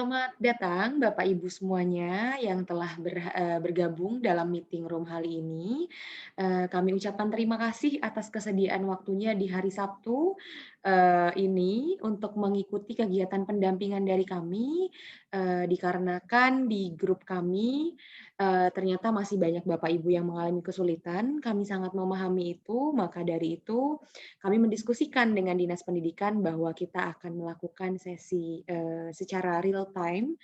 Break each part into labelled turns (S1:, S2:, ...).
S1: Selamat datang Bapak Ibu semuanya yang telah bergabung dalam meeting room kali ini. Kami ucapkan terima kasih atas kesediaan waktunya di hari Sabtu, ini untuk mengikuti kegiatan pendampingan dari kami, dikarenakan di grup kami, ternyata masih banyak Bapak Ibu yang mengalami kesulitan. Kami sangat memahami itu, maka dari itu kami mendiskusikan dengan Dinas Pendidikan bahwa kita akan melakukan sesi, secara real time,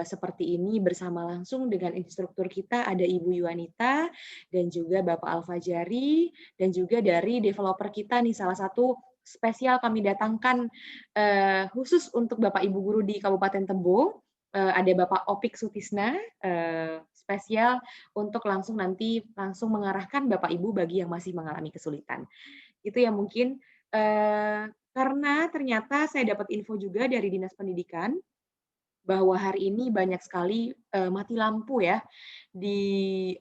S1: seperti ini bersama langsung dengan instruktur kita ada Ibu Yuanita dan juga Bapak Alfajari dan juga dari developer kita nih salah satu spesial kami datangkan, khusus untuk Bapak Ibu guru di Kabupaten Tebo, ada Bapak Opik Sutisna, spesial untuk langsung mengarahkan Bapak Ibu bagi yang masih mengalami kesulitan. Itu ya mungkin, karena ternyata saya dapat info juga dari Dinas Pendidikan, bahwa hari ini banyak sekali, mati lampu ya di,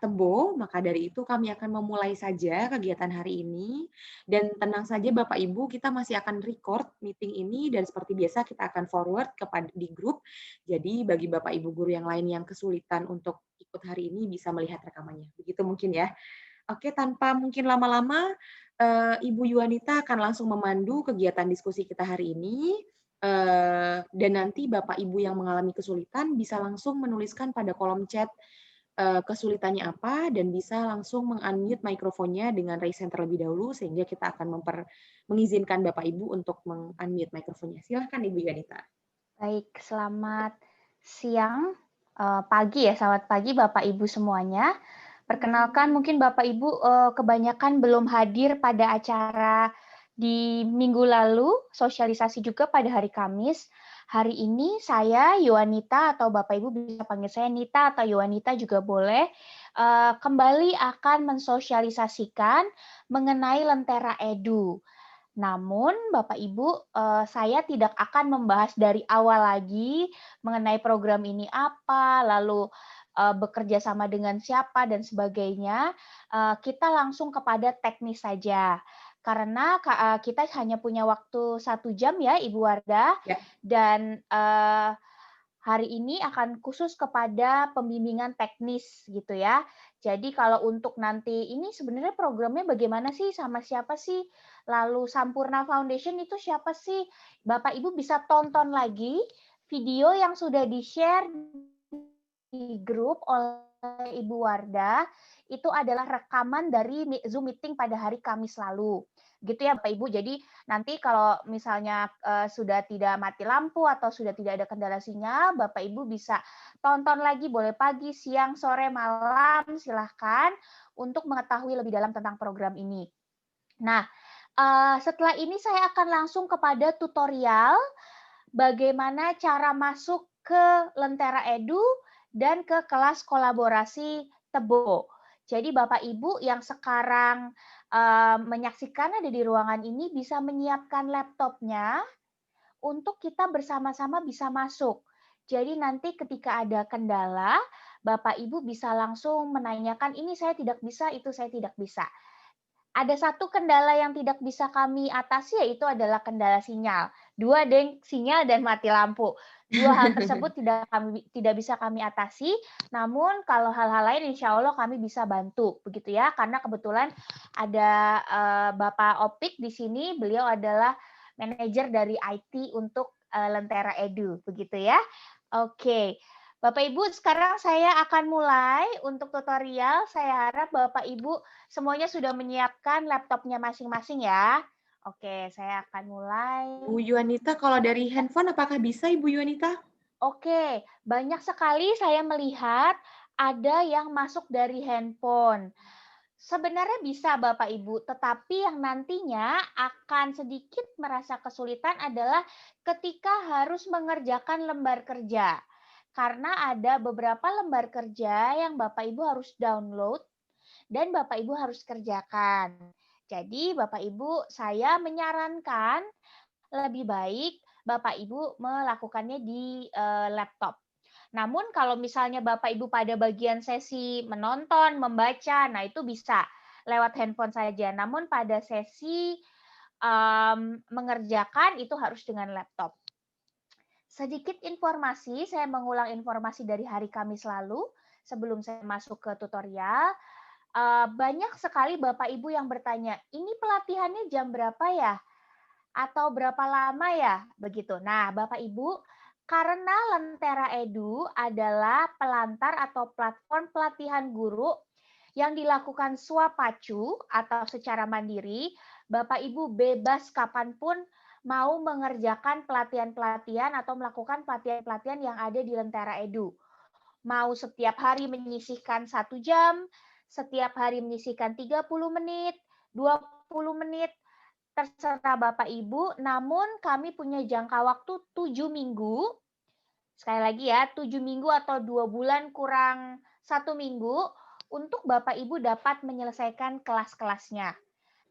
S1: Tebo, maka dari itu kami akan memulai saja kegiatan hari ini, dan tenang saja Bapak Ibu, kita masih akan record meeting ini dan seperti biasa kita akan forward di grup. Jadi bagi Bapak Ibu guru yang lain yang kesulitan untuk ikut hari ini bisa melihat rekamannya, begitu mungkin ya? Oke, tanpa mungkin lama-lama, Ibu Yuanita akan langsung memandu kegiatan diskusi kita hari ini, dan nanti Bapak Ibu yang mengalami kesulitan bisa langsung menuliskan pada kolom chat, kesulitannya apa dan bisa langsung meng-unmute mikrofonnya dengan raise hand terlebih dahulu sehingga kita akan mengizinkan Bapak Ibu untuk meng-unmute mikrofonnya. Silahkan Ibu Yuanita.
S2: Baik, selamat siang, pagi ya, selamat pagi Bapak Ibu semuanya. Perkenalkan mungkin Bapak Ibu, kebanyakan belum hadir pada acara di minggu lalu, sosialisasi juga pada hari Kamis. Hari ini saya, Yuanita, atau Bapak Ibu bisa panggil saya Nita atau Yuanita juga boleh, kembali akan mensosialisasikan mengenai Lentera Edu. Namun Bapak Ibu, saya tidak akan membahas dari awal lagi mengenai program ini apa, lalu, bekerja sama dengan siapa dan sebagainya, kita langsung kepada teknis saja. Karena kita hanya punya waktu 1 jam ya Ibu Wardah,
S1: Ya.
S2: dan, hari ini akan khusus kepada pembimbingan teknis gitu ya. Jadi kalau untuk nanti ini sebenarnya programnya bagaimana sih, sama siapa sih, lalu Sampurna Foundation itu siapa sih? Bapak Ibu bisa tonton lagi video yang sudah di-share di grup oleh Ibu Wardah, itu adalah rekaman dari Zoom meeting pada hari Kamis lalu. Gitu ya Bapak Ibu. Jadi nanti kalau misalnya, sudah tidak mati lampu atau sudah tidak ada kendala sinyal, Bapak Ibu bisa tonton lagi, boleh pagi, siang, sore, malam, silahkan untuk mengetahui lebih dalam tentang program ini. Nah, setelah ini saya akan langsung kepada tutorial bagaimana cara masuk ke Lentera Edu dan ke kelas kolaborasi Tebo. Jadi Bapak Ibu yang sekarang, menyaksikan ada di ruangan ini bisa menyiapkan laptopnya untuk kita bersama-sama bisa masuk. Jadi nanti ketika ada kendala, Bapak Ibu bisa langsung menanyakan, "Ini saya tidak bisa, itu saya tidak bisa." Ada satu kendala yang tidak bisa kami atasi, yaitu adalah kendala sinyal. 2 deng, sinyal dan mati lampu. 2 hal tersebut tidak bisa kami atasi, namun kalau hal-hal lain insya Allah kami bisa bantu, begitu ya. Karena kebetulan ada, Bapak Opik di sini, beliau adalah manajer dari IT untuk, Lentera Edu, begitu ya. Oke. Bapak Ibu, sekarang saya akan mulai untuk tutorial. Saya harap Bapak Ibu semuanya sudah menyiapkan laptopnya masing-masing ya. Oke, saya akan mulai.
S1: Bu Yuanita kalau dari handphone apakah bisa Ibu Yuanita?
S2: Oke, banyak sekali saya melihat ada yang masuk dari handphone. Sebenarnya bisa Bapak Ibu, tetapi yang nantinya akan sedikit merasa kesulitan adalah ketika harus mengerjakan lembar kerja. Karena ada beberapa lembar kerja yang Bapak Ibu harus download dan Bapak Ibu harus kerjakan. Jadi Bapak Ibu, saya menyarankan lebih baik Bapak Ibu melakukannya di laptop. Namun kalau misalnya Bapak Ibu pada bagian sesi menonton, membaca, nah itu bisa lewat handphone saja. Namun pada sesi mengerjakan itu harus dengan laptop. Sedikit informasi, saya mengulang informasi dari hari Kamis lalu sebelum saya masuk ke tutorial. Banyak sekali Bapak Ibu yang bertanya, "Ini pelatihannya jam berapa ya? Atau berapa lama ya?" Begitu. Nah, Bapak Ibu, karena Lentera Edu adalah pelantar atau platform pelatihan guru yang dilakukan swapacu atau secara mandiri, Bapak Ibu bebas kapanpun mau mengerjakan pelatihan-pelatihan atau melakukan pelatihan-pelatihan yang ada di Lentera Edu. Mau setiap hari menyisihkan 1 jam, setiap hari menyisihkan 30 menit, 20 menit, terserah Bapak Ibu, namun kami punya jangka waktu 7 minggu. Sekali lagi ya, 7 minggu atau 2 bulan kurang 1 minggu untuk Bapak Ibu dapat menyelesaikan kelas-kelasnya.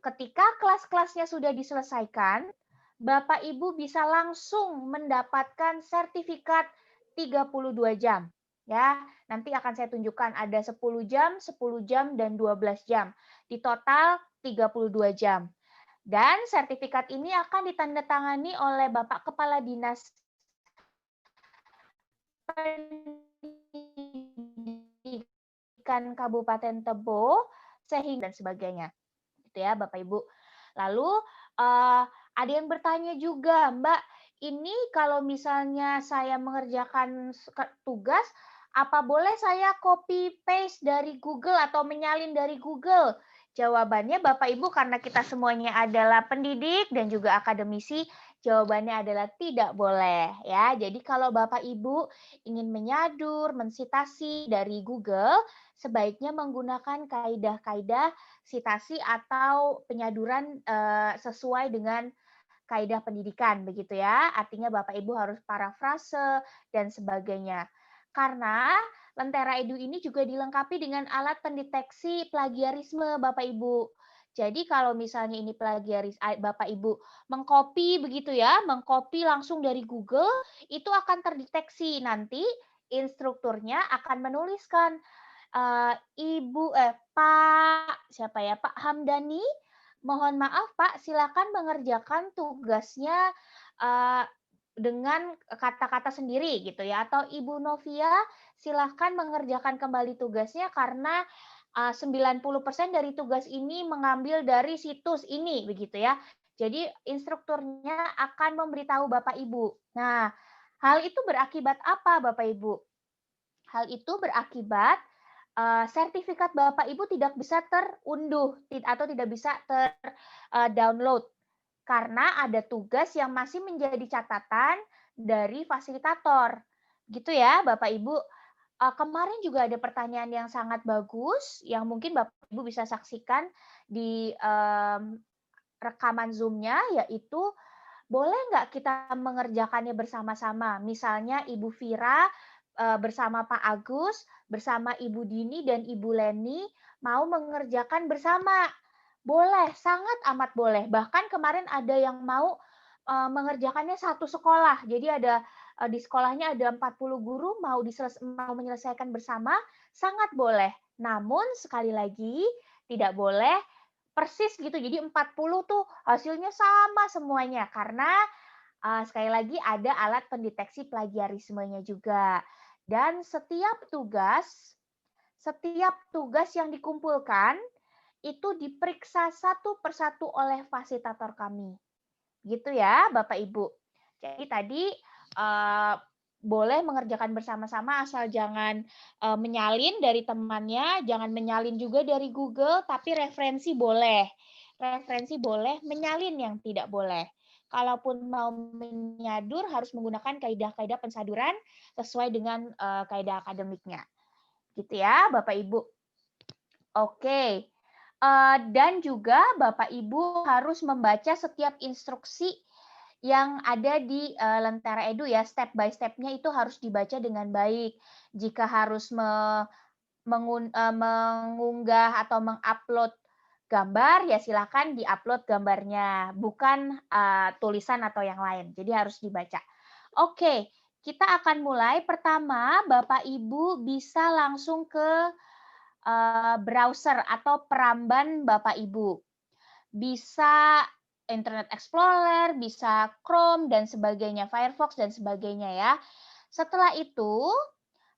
S2: Ketika kelas-kelasnya sudah diselesaikan, Bapak Ibu bisa langsung mendapatkan sertifikat 32 jam. Ya, nanti akan saya tunjukkan ada 10 jam, 10 jam, dan 12 jam. Di total 32 jam. Dan sertifikat ini akan ditandatangani oleh Bapak Kepala Dinas Pendidikan Kabupaten Tebo, sehingga dan sebagainya. Gitu ya, Bapak Ibu. Lalu ada yang bertanya juga, Mbak, ini kalau misalnya saya mengerjakan tugas, apa boleh saya copy paste dari Google atau menyalin dari Google? Jawabannya Bapak Ibu, karena kita semuanya adalah pendidik dan juga akademisi, jawabannya adalah tidak boleh ya. Jadi kalau Bapak Ibu ingin menyadur, mensitasi dari Google, sebaiknya menggunakan kaidah-kaidah sitasi atau penyaduran sesuai dengan kaidah pendidikan begitu ya. Artinya Bapak Ibu harus parafrase dan sebagainya. Karena Lentera Edu ini juga dilengkapi dengan alat pendeteksi plagiarisme Bapak Ibu. Jadi kalau misalnya ini Bapak Ibu mengcopy begitu ya, mengcopy langsung dari Google, itu akan terdeteksi nanti instrukturnya akan menuliskan Pak siapa ya, Pak Hamdani, mohon maaf Pak, silakan mengerjakan tugasnya dengan kata-kata sendiri gitu ya, atau Ibu Novia silahkan mengerjakan kembali tugasnya karena 90% dari tugas ini mengambil dari situs ini begitu ya. Jadi instrukturnya akan memberitahu Bapak Ibu. Nah, hal itu berakibat apa Bapak Ibu? Hal itu berakibat sertifikat Bapak Ibu tidak bisa terunduh atau tidak bisa download karena ada tugas yang masih menjadi catatan dari fasilitator. Gitu ya, Bapak Ibu. Kemarin juga ada pertanyaan yang sangat bagus yang mungkin Bapak Ibu bisa saksikan di rekaman Zoom-nya, yaitu boleh nggak kita mengerjakannya bersama-sama? Misalnya Ibu Vira bersama Pak Agus, bersama Ibu Dini dan Ibu Leni mau mengerjakan bersama. Boleh, sangat amat boleh. Bahkan kemarin ada yang mau mengerjakannya satu sekolah. Jadi ada di sekolahnya ada 40 guru mau menyelesaikan bersama, sangat boleh. Namun sekali lagi tidak boleh persis gitu. Jadi 40 tuh hasilnya sama semuanya karena sekali lagi ada alat pendeteksi plagiarismenya juga. Dan setiap tugas yang dikumpulkan itu diperiksa satu persatu oleh fasilitator kami. Gitu ya, Bapak Ibu. Jadi tadi boleh mengerjakan bersama-sama asal jangan menyalin dari temannya, jangan menyalin juga dari Google, tapi referensi boleh. Referensi boleh, menyalin yang tidak boleh. Kalaupun mau menyadur harus menggunakan kaidah-kaidah pensaduran sesuai dengan kaidah akademiknya. Gitu ya, Bapak Ibu. Oke. Dan juga Bapak Ibu harus membaca setiap instruksi yang ada di Lentera Edu ya, step by step-nya itu harus dibaca dengan baik. Jika harus mengunggah atau mengupload gambar, ya silakan diupload gambarnya, bukan tulisan atau yang lain. Jadi harus dibaca. Oke, kita akan mulai. Pertama, Bapak Ibu bisa langsung ke browser atau peramban Bapak Ibu. Bisa Internet Explorer, bisa Chrome dan sebagainya, Firefox dan sebagainya ya. Setelah itu,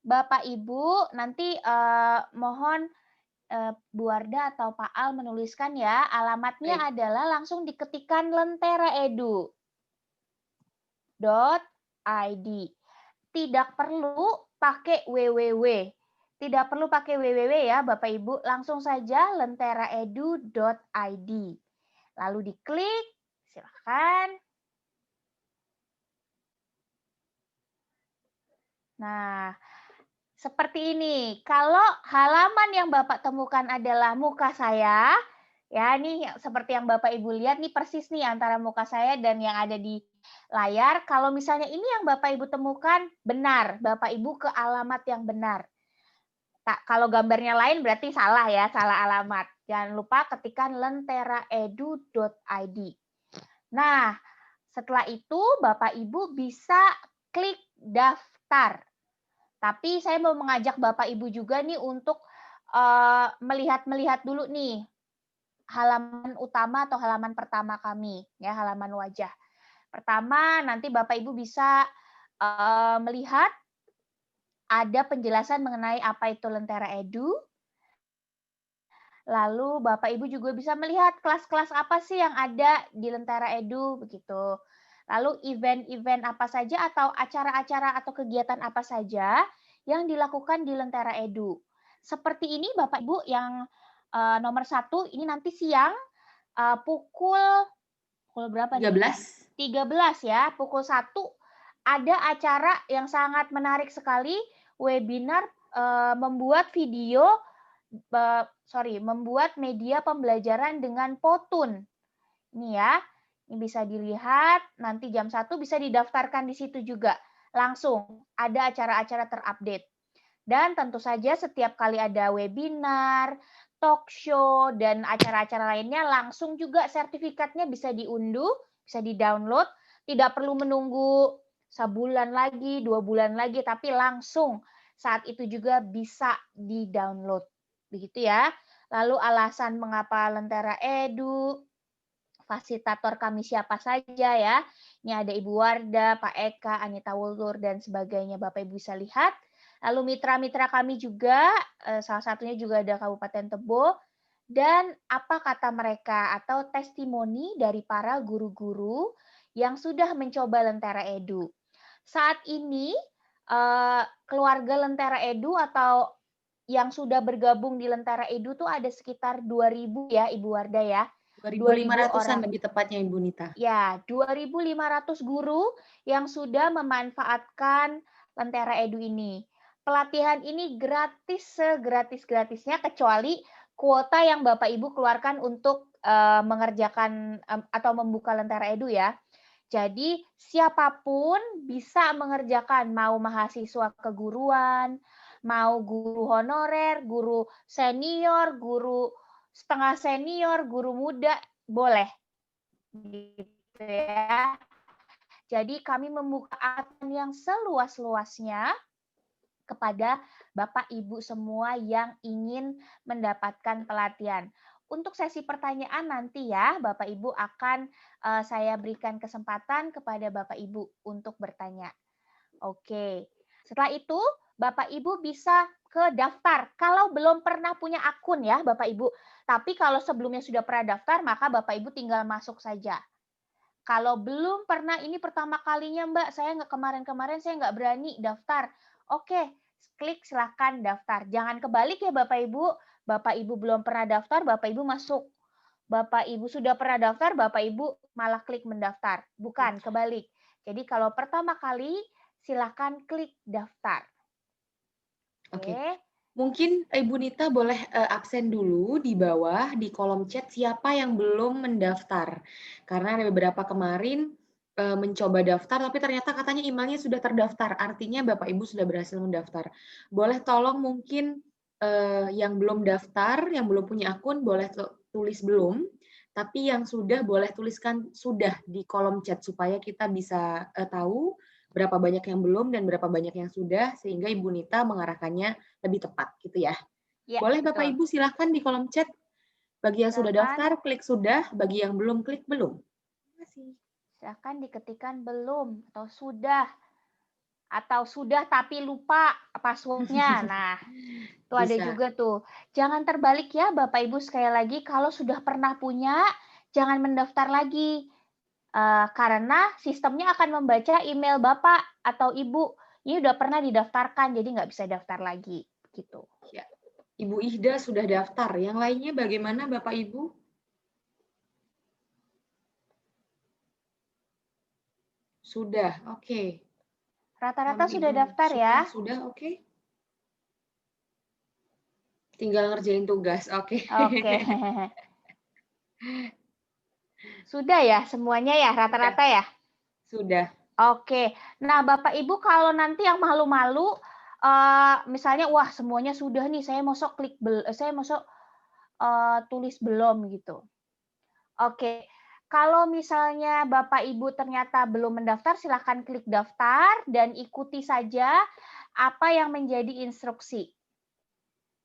S2: Bapak Ibu nanti mohon Bu Wardah atau Pak Al menuliskan ya, alamatnya
S1: Baik.
S2: adalah langsung diketikkan lenteraedu.id. Tidak perlu pakai www. Tidak perlu pakai www ya Bapak Ibu, langsung saja lenteraedu.id. Lalu diklik, silakan. Nah, seperti ini. Kalau halaman yang Bapak temukan adalah muka saya, ya ini seperti yang Bapak Ibu lihat nih persis nih antara muka saya dan yang ada di layar. Kalau misalnya ini yang Bapak Ibu temukan, benar. Bapak Ibu ke alamat yang benar. Kalau gambarnya lain berarti salah ya, salah alamat. Jangan lupa ketikkan lenteraedu.id. Nah, setelah itu Bapak Ibu bisa klik daftar. Tapi saya mau mengajak Bapak Ibu juga nih untuk melihat-melihat dulu nih halaman utama atau halaman pertama kami, ya halaman wajah. Pertama, nanti Bapak Ibu bisa melihat ada penjelasan mengenai apa itu Lentera Edu. Lalu Bapak Ibu juga bisa melihat kelas-kelas apa sih yang ada di Lentera Edu begitu. Lalu event-event apa saja atau acara-acara atau kegiatan apa saja yang dilakukan di Lentera Edu. Seperti ini Bapak Ibu yang nomor 1 ini nanti siang pukul berapa nih?
S1: 13.
S2: 13 ya, pukul 1 ada acara yang sangat menarik sekali, webinar membuat video membuat media pembelajaran dengan Potun. Ini ya, ini bisa dilihat nanti jam 1 bisa didaftarkan di situ juga. Langsung ada acara-acara terupdate. Dan tentu saja setiap kali ada webinar, talk show, dan acara-acara lainnya langsung juga sertifikatnya bisa diunduh, bisa di-download. Tidak perlu menunggu sebulan lagi, 2 bulan lagi, tapi langsung saat itu juga bisa di-download. Begitu ya. Lalu alasan mengapa Lentera Edu, fasilitator kami siapa saja ya. Ini ada Ibu Wardah, Pak Eka, Anita Wultur, dan sebagainya. Bapak Ibu bisa lihat. Lalu mitra-mitra kami juga, salah satunya juga ada Kabupaten Tebo. Dan apa kata mereka atau testimoni dari para guru-guru yang sudah mencoba Lentera Edu. Saat ini keluarga Lentera Edu atau yang sudah bergabung di Lentera Edu tuh ada sekitar 2.000 ya Ibu Wardah ya. 2.000
S1: 2.500-an
S2: orang.
S1: lebih tepatnya Ibu Nita.
S2: Ya, 2.500 guru yang sudah memanfaatkan Lentera Edu ini. Pelatihan ini gratis segratis-gratisnya kecuali kuota yang Bapak Ibu keluarkan untuk mengerjakan atau membuka Lentera Edu ya. Jadi siapapun bisa mengerjakan, mau mahasiswa keguruan, mau guru honorer, guru senior, guru setengah senior, guru muda, boleh. Gitu ya. Jadi kami membuka akun yang seluas-luasnya kepada Bapak Ibu semua yang ingin mendapatkan pelatihan. Untuk sesi pertanyaan nanti ya, Bapak Ibu akan saya berikan kesempatan kepada Bapak Ibu untuk bertanya. Oke. Setelah itu, Bapak Ibu bisa ke daftar. Kalau belum pernah punya akun ya, Bapak Ibu. Tapi kalau sebelumnya sudah pernah daftar, maka Bapak Ibu tinggal masuk saja. Kalau belum pernah, ini pertama kalinya Mbak, saya kemarin-kemarin saya nggak berani daftar. Oke, klik silakan daftar. Jangan kebalik ya Bapak Ibu. Bapak Ibu belum pernah daftar, Bapak Ibu masuk. Bapak Ibu sudah pernah daftar, Bapak Ibu malah klik mendaftar. Bukan, kebalik. Jadi kalau pertama kali, silakan klik daftar.
S1: Oke.
S2: Oke.
S1: Mungkin Ibu Nita boleh absen dulu di bawah di kolom chat siapa yang belum mendaftar. Karena ada beberapa kemarin mencoba daftar tapi ternyata katanya emailnya sudah terdaftar. Artinya Bapak Ibu sudah berhasil mendaftar. Boleh tolong mungkin yang belum daftar, yang belum punya akun boleh tulis belum. Tapi yang sudah boleh tuliskan sudah di kolom chat supaya kita bisa tahu berapa banyak yang belum dan berapa banyak yang sudah, sehingga Ibu Nita mengarahkannya lebih tepat, gitu ya.
S2: Ya,
S1: Boleh Bapak
S2: betul.
S1: Ibu silahkan di kolom chat. Bagi yang sudah
S2: Silakan.
S1: daftar, klik sudah. Bagi yang belum, klik belum. kasih.
S2: Silakan diketikkan belum atau sudah tapi lupa password-nya. Nah, itu ada
S1: Bisa.
S2: juga tuh. Jangan terbalik ya Bapak Ibu, sekali lagi kalau sudah pernah punya jangan mendaftar lagi. Karena sistemnya akan membaca email Bapak atau Ibu. Ini udah pernah didaftarkan, jadi nggak bisa daftar lagi gitu.
S1: Ya. Ibu Ihda sudah daftar. Yang lainnya bagaimana Bapak Ibu? Sudah, oke.
S2: Rata-rata
S1: Kami
S2: sudah daftar ya.
S1: sudah, oke. Tinggal ngerjain tugas, oke.
S2: Oke. Sudah ya semuanya ya,
S1: Sudah,
S2: rata-rata ya?
S1: sudah.
S2: Oke. Nah, Bapak Ibu kalau nanti yang malu-malu, misalnya, wah semuanya sudah nih, saya masuk tulis belum gitu. Oke. Kalau misalnya Bapak Ibu ternyata belum mendaftar, silakan klik daftar dan ikuti saja apa yang menjadi instruksi.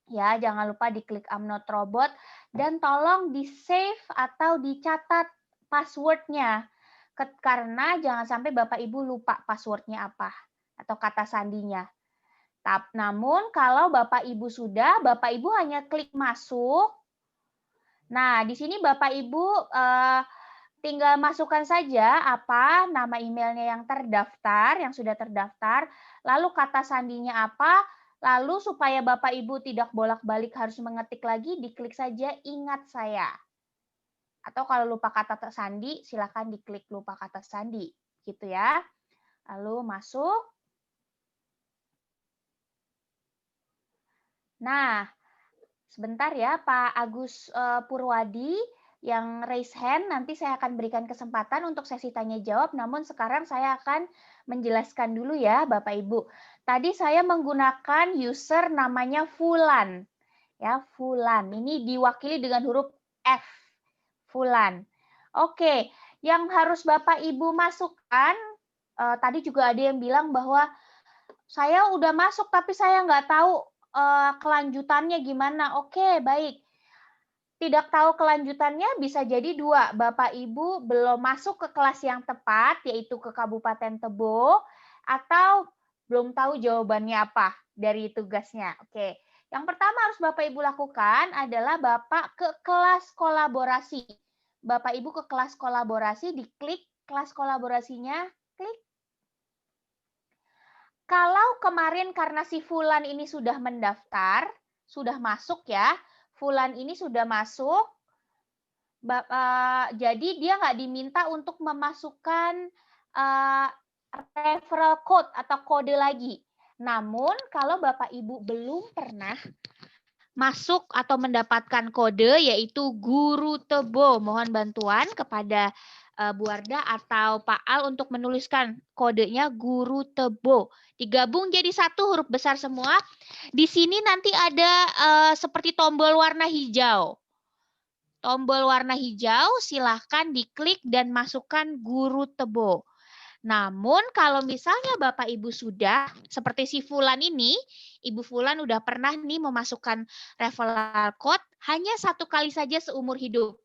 S2: Ya, jangan lupa diklik I'm not robot dan tolong di-save atau dicatat password-nya. Karena jangan sampai Bapak Ibu lupa password-nya apa atau kata sandinya. Namun kalau Bapak Ibu sudah, Bapak Ibu hanya klik masuk. Nah, di sini Bapak Ibu tinggal masukkan saja apa nama emailnya yang terdaftar, yang sudah terdaftar, lalu kata sandinya apa, lalu supaya Bapak Ibu tidak bolak-balik harus mengetik lagi, diklik saja ingat saya. Atau kalau lupa kata sandi, silakan diklik lupa kata sandi, gitu ya. Lalu masuk. Nah, sebentar ya Pak Agus Purwadi yang raise hand, nanti saya akan berikan kesempatan untuk sesi tanya jawab, namun sekarang saya akan menjelaskan dulu ya Bapak Ibu. Tadi saya menggunakan user namanya Fulan. Ya, Fulan. Ini diwakili dengan huruf F. Fulan. Oke, yang harus Bapak Ibu masukkan, tadi juga ada yang bilang bahwa saya udah masuk tapi saya nggak tahu kelanjutannya gimana. Oke, baik. Tidak tahu kelanjutannya bisa jadi dua. Bapak Ibu belum masuk ke kelas yang tepat, yaitu ke Kabupaten Tebo, atau belum tahu jawabannya apa dari tugasnya. Oke. Yang pertama harus Bapak Ibu lakukan adalah Bapak ke kelas kolaborasi. Bapak Ibu ke kelas kolaborasi, diklik kelas kolaborasinya, klik. Kalau kemarin karena si Fulan ini sudah mendaftar, sudah masuk ya, Fulan ini sudah masuk, jadi dia nggak diminta untuk memasukkan referral code atau kode lagi. Namun kalau Bapak Ibu belum pernah masuk atau mendapatkan kode yaitu Guru Tebo, mohon bantuan kepada Bu Wardah atau Pak Al untuk menuliskan kodenya Guru Tebo. Digabung jadi satu huruf besar semua. Di sini nanti ada seperti tombol warna hijau. Tombol warna hijau silahkan diklik dan masukkan Guru Tebo. Namun kalau misalnya Bapak Ibu sudah, seperti si Fulan ini, Ibu Fulan udah pernah nih memasukkan referral code hanya satu kali saja seumur hidup.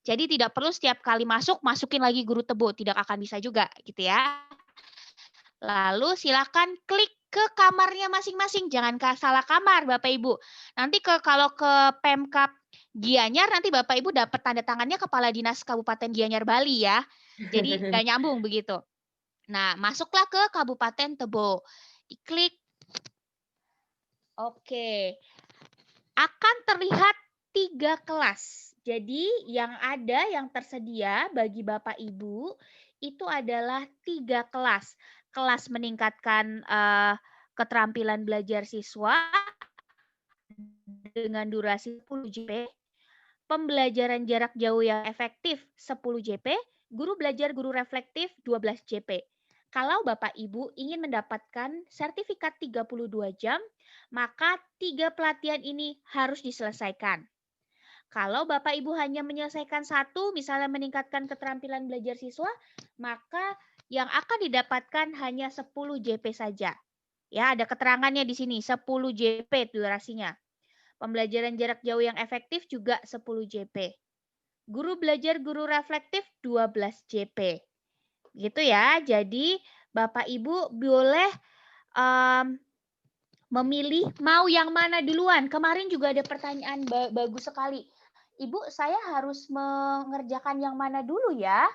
S2: Jadi tidak perlu setiap kali masukin lagi Guru Tebo, tidak akan bisa juga gitu ya. Lalu silakan klik ke kamarnya masing-masing, jangan salah kamar Bapak Ibu. Nanti kalau ke Pemkab Gianyar nanti Bapak Ibu dapat tanda tangannya Kepala Dinas Kabupaten Gianyar Bali ya. Jadi nggak nyambung begitu. Nah, masuklah ke Kabupaten Tebo. Diklik. Oke. Akan terlihat 3 kelas. Jadi yang ada yang tersedia bagi Bapak Ibu itu adalah 3 kelas. Kelas meningkatkan keterampilan belajar siswa dengan durasi 10 JP, pembelajaran jarak jauh yang efektif 10 JP, guru belajar guru reflektif 12 JP. Kalau Bapak Ibu ingin mendapatkan sertifikat 32 jam, maka 3 pelatihan ini harus diselesaikan. Kalau Bapak Ibu hanya menyelesaikan satu, misalnya meningkatkan keterampilan belajar siswa, maka yang akan didapatkan hanya 10 JP saja. Ya, ada keterangannya di sini, 10 JP durasinya. Pembelajaran jarak jauh yang efektif juga 10 JP. Guru belajar guru reflektif 12 JP. Gitu ya. Jadi Bapak Ibu boleh memilih mau yang mana duluan. Kemarin juga ada pertanyaan bagus sekali. Ibu, saya harus mengerjakan yang mana dulu ya?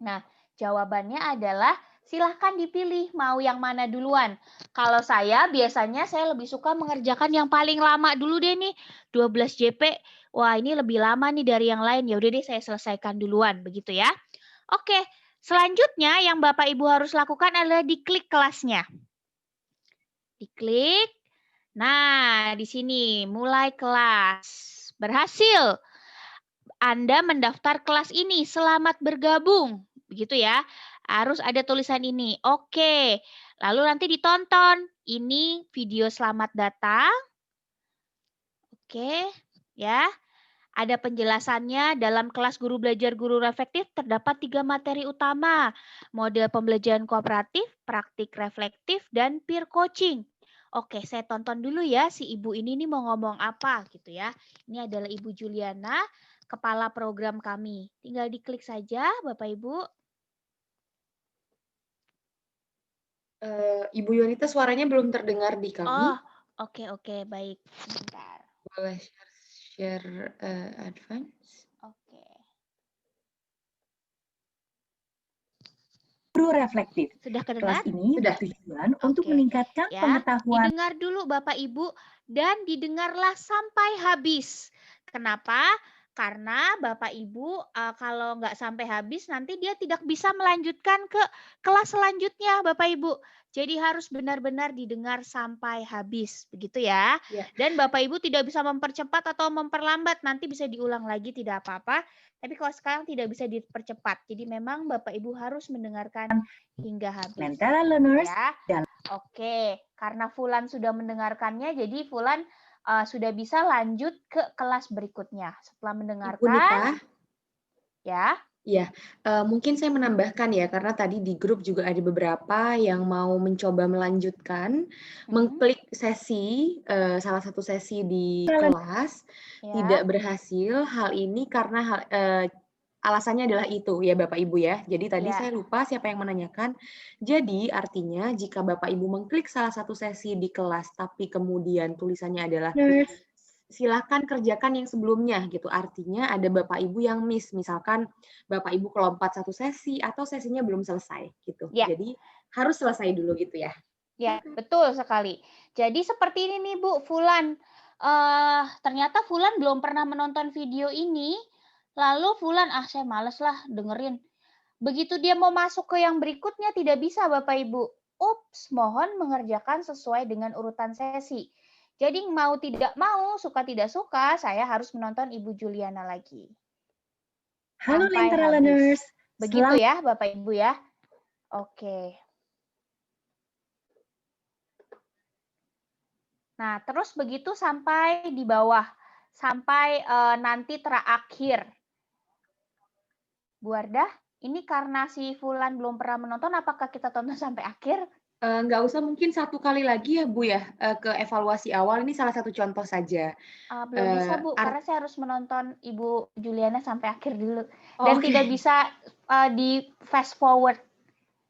S2: Nah, jawabannya adalah silahkan dipilih mau yang mana duluan. Kalau saya biasanya saya lebih suka mengerjakan yang paling lama dulu deh nih, 12 JP. Wah, ini lebih lama nih dari yang lain. Ya udah deh saya selesaikan duluan, begitu ya. Oke, selanjutnya yang Bapak Ibu harus lakukan adalah diklik kelasnya. Diklik. Nah, di sini mulai kelas. Berhasil. Anda mendaftar kelas ini. Selamat bergabung. Begitu ya. Harus ada tulisan ini. Oke. Lalu nanti ditonton. Ini video selamat datang. Oke. Ya. Ada penjelasannya dalam kelas guru belajar guru reflektif terdapat 3 materi utama. Model pembelajaran kooperatif, praktik reflektif, dan peer coaching. Oke, saya tonton dulu ya si ibu ini nih mau ngomong apa gitu ya. Ini adalah Ibu Juliana, kepala program kami. Tinggal diklik saja Bapak Ibu.
S1: Ibu Yunita suaranya belum terdengar di kami.
S2: Oh, oke, baik. Sebentar.
S1: Boleh share advance?
S2: Oke.
S3: Guru reflektif.
S2: Sudah
S3: Kelas
S2: kedengar?
S3: ini
S1: Sudah.
S3: bertujuan untuk
S2: Oke,
S3: meningkatkan
S2: ya.
S3: pengetahuan.
S2: Didengar dulu Bapak Ibu dan didengarlah sampai habis. Kenapa? Karena Bapak Ibu kalau nggak sampai habis nanti dia tidak bisa melanjutkan ke kelas selanjutnya Bapak Ibu. Jadi harus benar-benar didengar sampai habis, begitu ya.
S1: Ya.
S2: Dan Bapak Ibu tidak bisa mempercepat atau memperlambat, nanti bisa diulang lagi tidak apa-apa. Tapi kalau sekarang tidak bisa dipercepat. Jadi memang Bapak Ibu harus mendengarkan hingga habis.
S3: Lentera learners
S2: Ya.
S3: dan
S2: Oke, karena Fulan sudah mendengarkannya, jadi Fulan sudah bisa lanjut ke kelas berikutnya. Setelah
S1: Ibu
S2: mendengarkan,
S1: Nita,
S2: ya.
S1: ya, mungkin saya menambahkan ya, karena tadi di grup juga ada beberapa yang mau mencoba melanjutkan, mengklik sesi, salah satu sesi di kelas,
S2: Ya.
S1: tidak berhasil. Hal ini karena alasannya adalah itu ya Bapak Ibu ya. Jadi tadi
S2: Ya.
S1: saya lupa siapa yang menanyakan. Jadi artinya jika Bapak Ibu mengklik salah satu sesi di kelas, tapi kemudian tulisannya adalah
S3: learners
S1: silakan kerjakan yang sebelumnya gitu. Artinya ada Bapak Ibu yang miss, misalkan Bapak Ibu kelompat satu sesi atau sesinya belum selesai gitu.
S2: Ya.
S1: Jadi harus selesai dulu gitu ya.
S2: Ya, betul sekali. Jadi seperti ini nih Bu, Fulan. Ternyata Fulan belum pernah menonton video ini. Lalu Fulan, saya males lah dengerin. Begitu dia mau masuk ke yang berikutnya tidak bisa Bapak Ibu. Ups, mohon mengerjakan sesuai dengan urutan sesi. Jadi mau tidak mau, suka tidak suka, saya harus menonton Ibu Juliana lagi.
S3: Halo
S2: Sampai
S3: Lentera
S2: habis.
S3: learners.
S2: Begitu ya Bapak Ibu ya. Oke. Nah, terus begitu sampai di bawah. Sampai nanti terakhir. Bu Arda, ini karena si Fulan belum pernah menonton, apakah kita tonton sampai akhir?
S1: Nggak usah, mungkin satu kali lagi ya Bu ya, ke evaluasi awal. Ini salah satu contoh saja.
S2: Belum bisa Bu, karena saya harus menonton Ibu Juliana sampai akhir dulu. Dan tidak bisa di fast forward.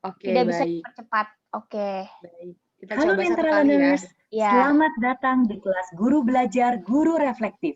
S1: Oke,
S2: tidak bisa
S1: baik.
S2: dipercepat. Oke.
S1: Baik. Kita
S3: Halo
S1: coba satu
S3: Lentera
S1: kali
S3: learners.
S2: Ya.
S3: Selamat datang di kelas Guru Belajar Guru Reflektif.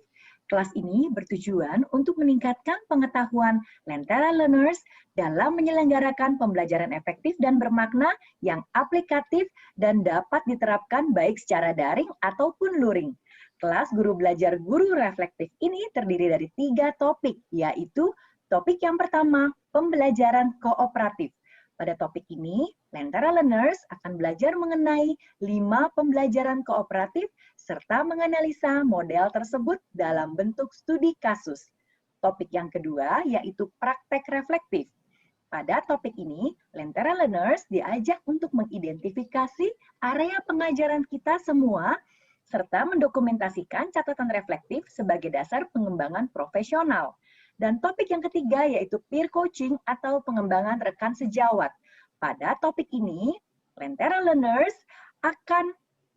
S3: Kelas ini bertujuan untuk meningkatkan pengetahuan Lentera learners dalam menyelenggarakan pembelajaran efektif dan bermakna yang aplikatif dan dapat diterapkan baik secara daring ataupun luring. Kelas Guru Belajar Guru Reflektif ini terdiri dari 3 topik, yaitu topik yang pertama, pembelajaran kooperatif. Pada topik ini, Lentera learners akan belajar mengenai 5 pembelajaran kooperatif serta menganalisa model tersebut dalam bentuk studi kasus. Topik yang kedua yaitu praktek reflektif. Pada topik ini, Lentera learners diajak untuk mengidentifikasi area pengajaran kita semua serta mendokumentasikan catatan reflektif sebagai dasar pengembangan profesional. Dan topik yang ketiga yaitu peer coaching atau pengembangan rekan sejawat. Pada topik ini, Lentera learners akan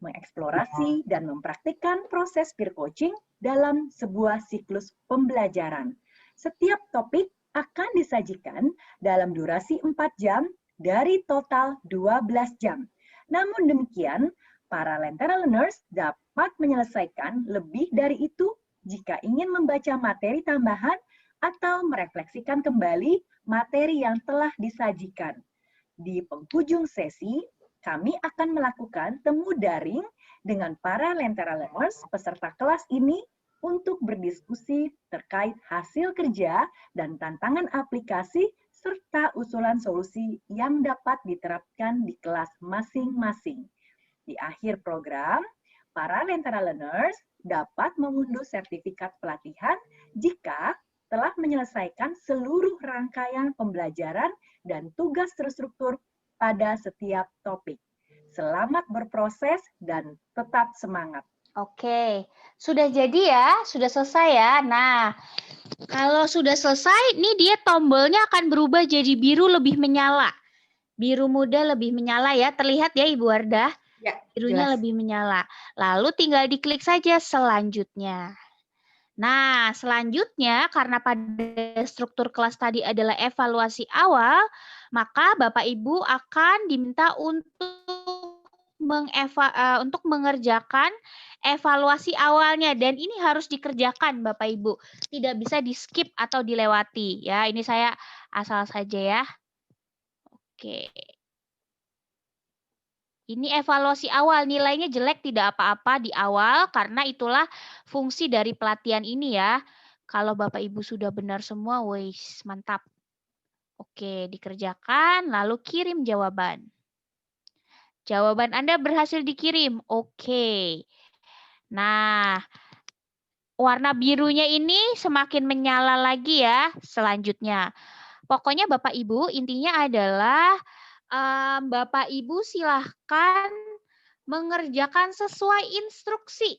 S3: mengeksplorasi dan mempraktikkan proses peer coaching dalam sebuah siklus pembelajaran. Setiap topik akan disajikan dalam durasi 4 jam dari total 12 jam. Namun demikian, para Lentera Learners dapat menyelesaikan lebih dari itu jika ingin membaca materi tambahan atau merefleksikan kembali materi yang telah disajikan. Di penghujung sesi, kami akan melakukan temu daring dengan para Lentera Learners peserta kelas ini untuk berdiskusi terkait hasil kerja dan tantangan aplikasi serta usulan solusi yang dapat diterapkan di kelas masing-masing. Di akhir program, para Lentera Learners dapat mengunduh sertifikat pelatihan jika telah menyelesaikan seluruh rangkaian pembelajaran dan tugas terstruktur pada setiap topik. Selamat berproses dan tetap semangat.
S2: Oke, sudah jadi ya, sudah selesai ya. Nah, kalau sudah selesai, nih dia tombolnya akan berubah jadi biru lebih menyala. Biru muda lebih menyala ya, terlihat ya Ibu Wardah?
S1: Ya,
S2: Birunya
S1: jelas.
S2: lebih menyala. Lalu tinggal diklik saja selanjutnya. Nah, selanjutnya karena pada struktur kelas tadi adalah evaluasi awal, maka Bapak Ibu akan diminta untuk mengerjakan evaluasi awalnya, dan ini harus dikerjakan Bapak Ibu. Tidak bisa di-skip atau dilewati ya. Ini saya asal saja ya. Oke. Ini evaluasi awal, nilainya jelek tidak apa-apa di awal karena itulah fungsi dari pelatihan ini ya. Kalau Bapak Ibu sudah benar semua, wis mantap. Oke, dikerjakan lalu kirim jawaban. Jawaban Anda berhasil dikirim. Oke. Nah, warna birunya ini semakin menyala lagi ya selanjutnya. Pokoknya Bapak Ibu intinya adalah Bapak Ibu silahkan mengerjakan sesuai instruksi.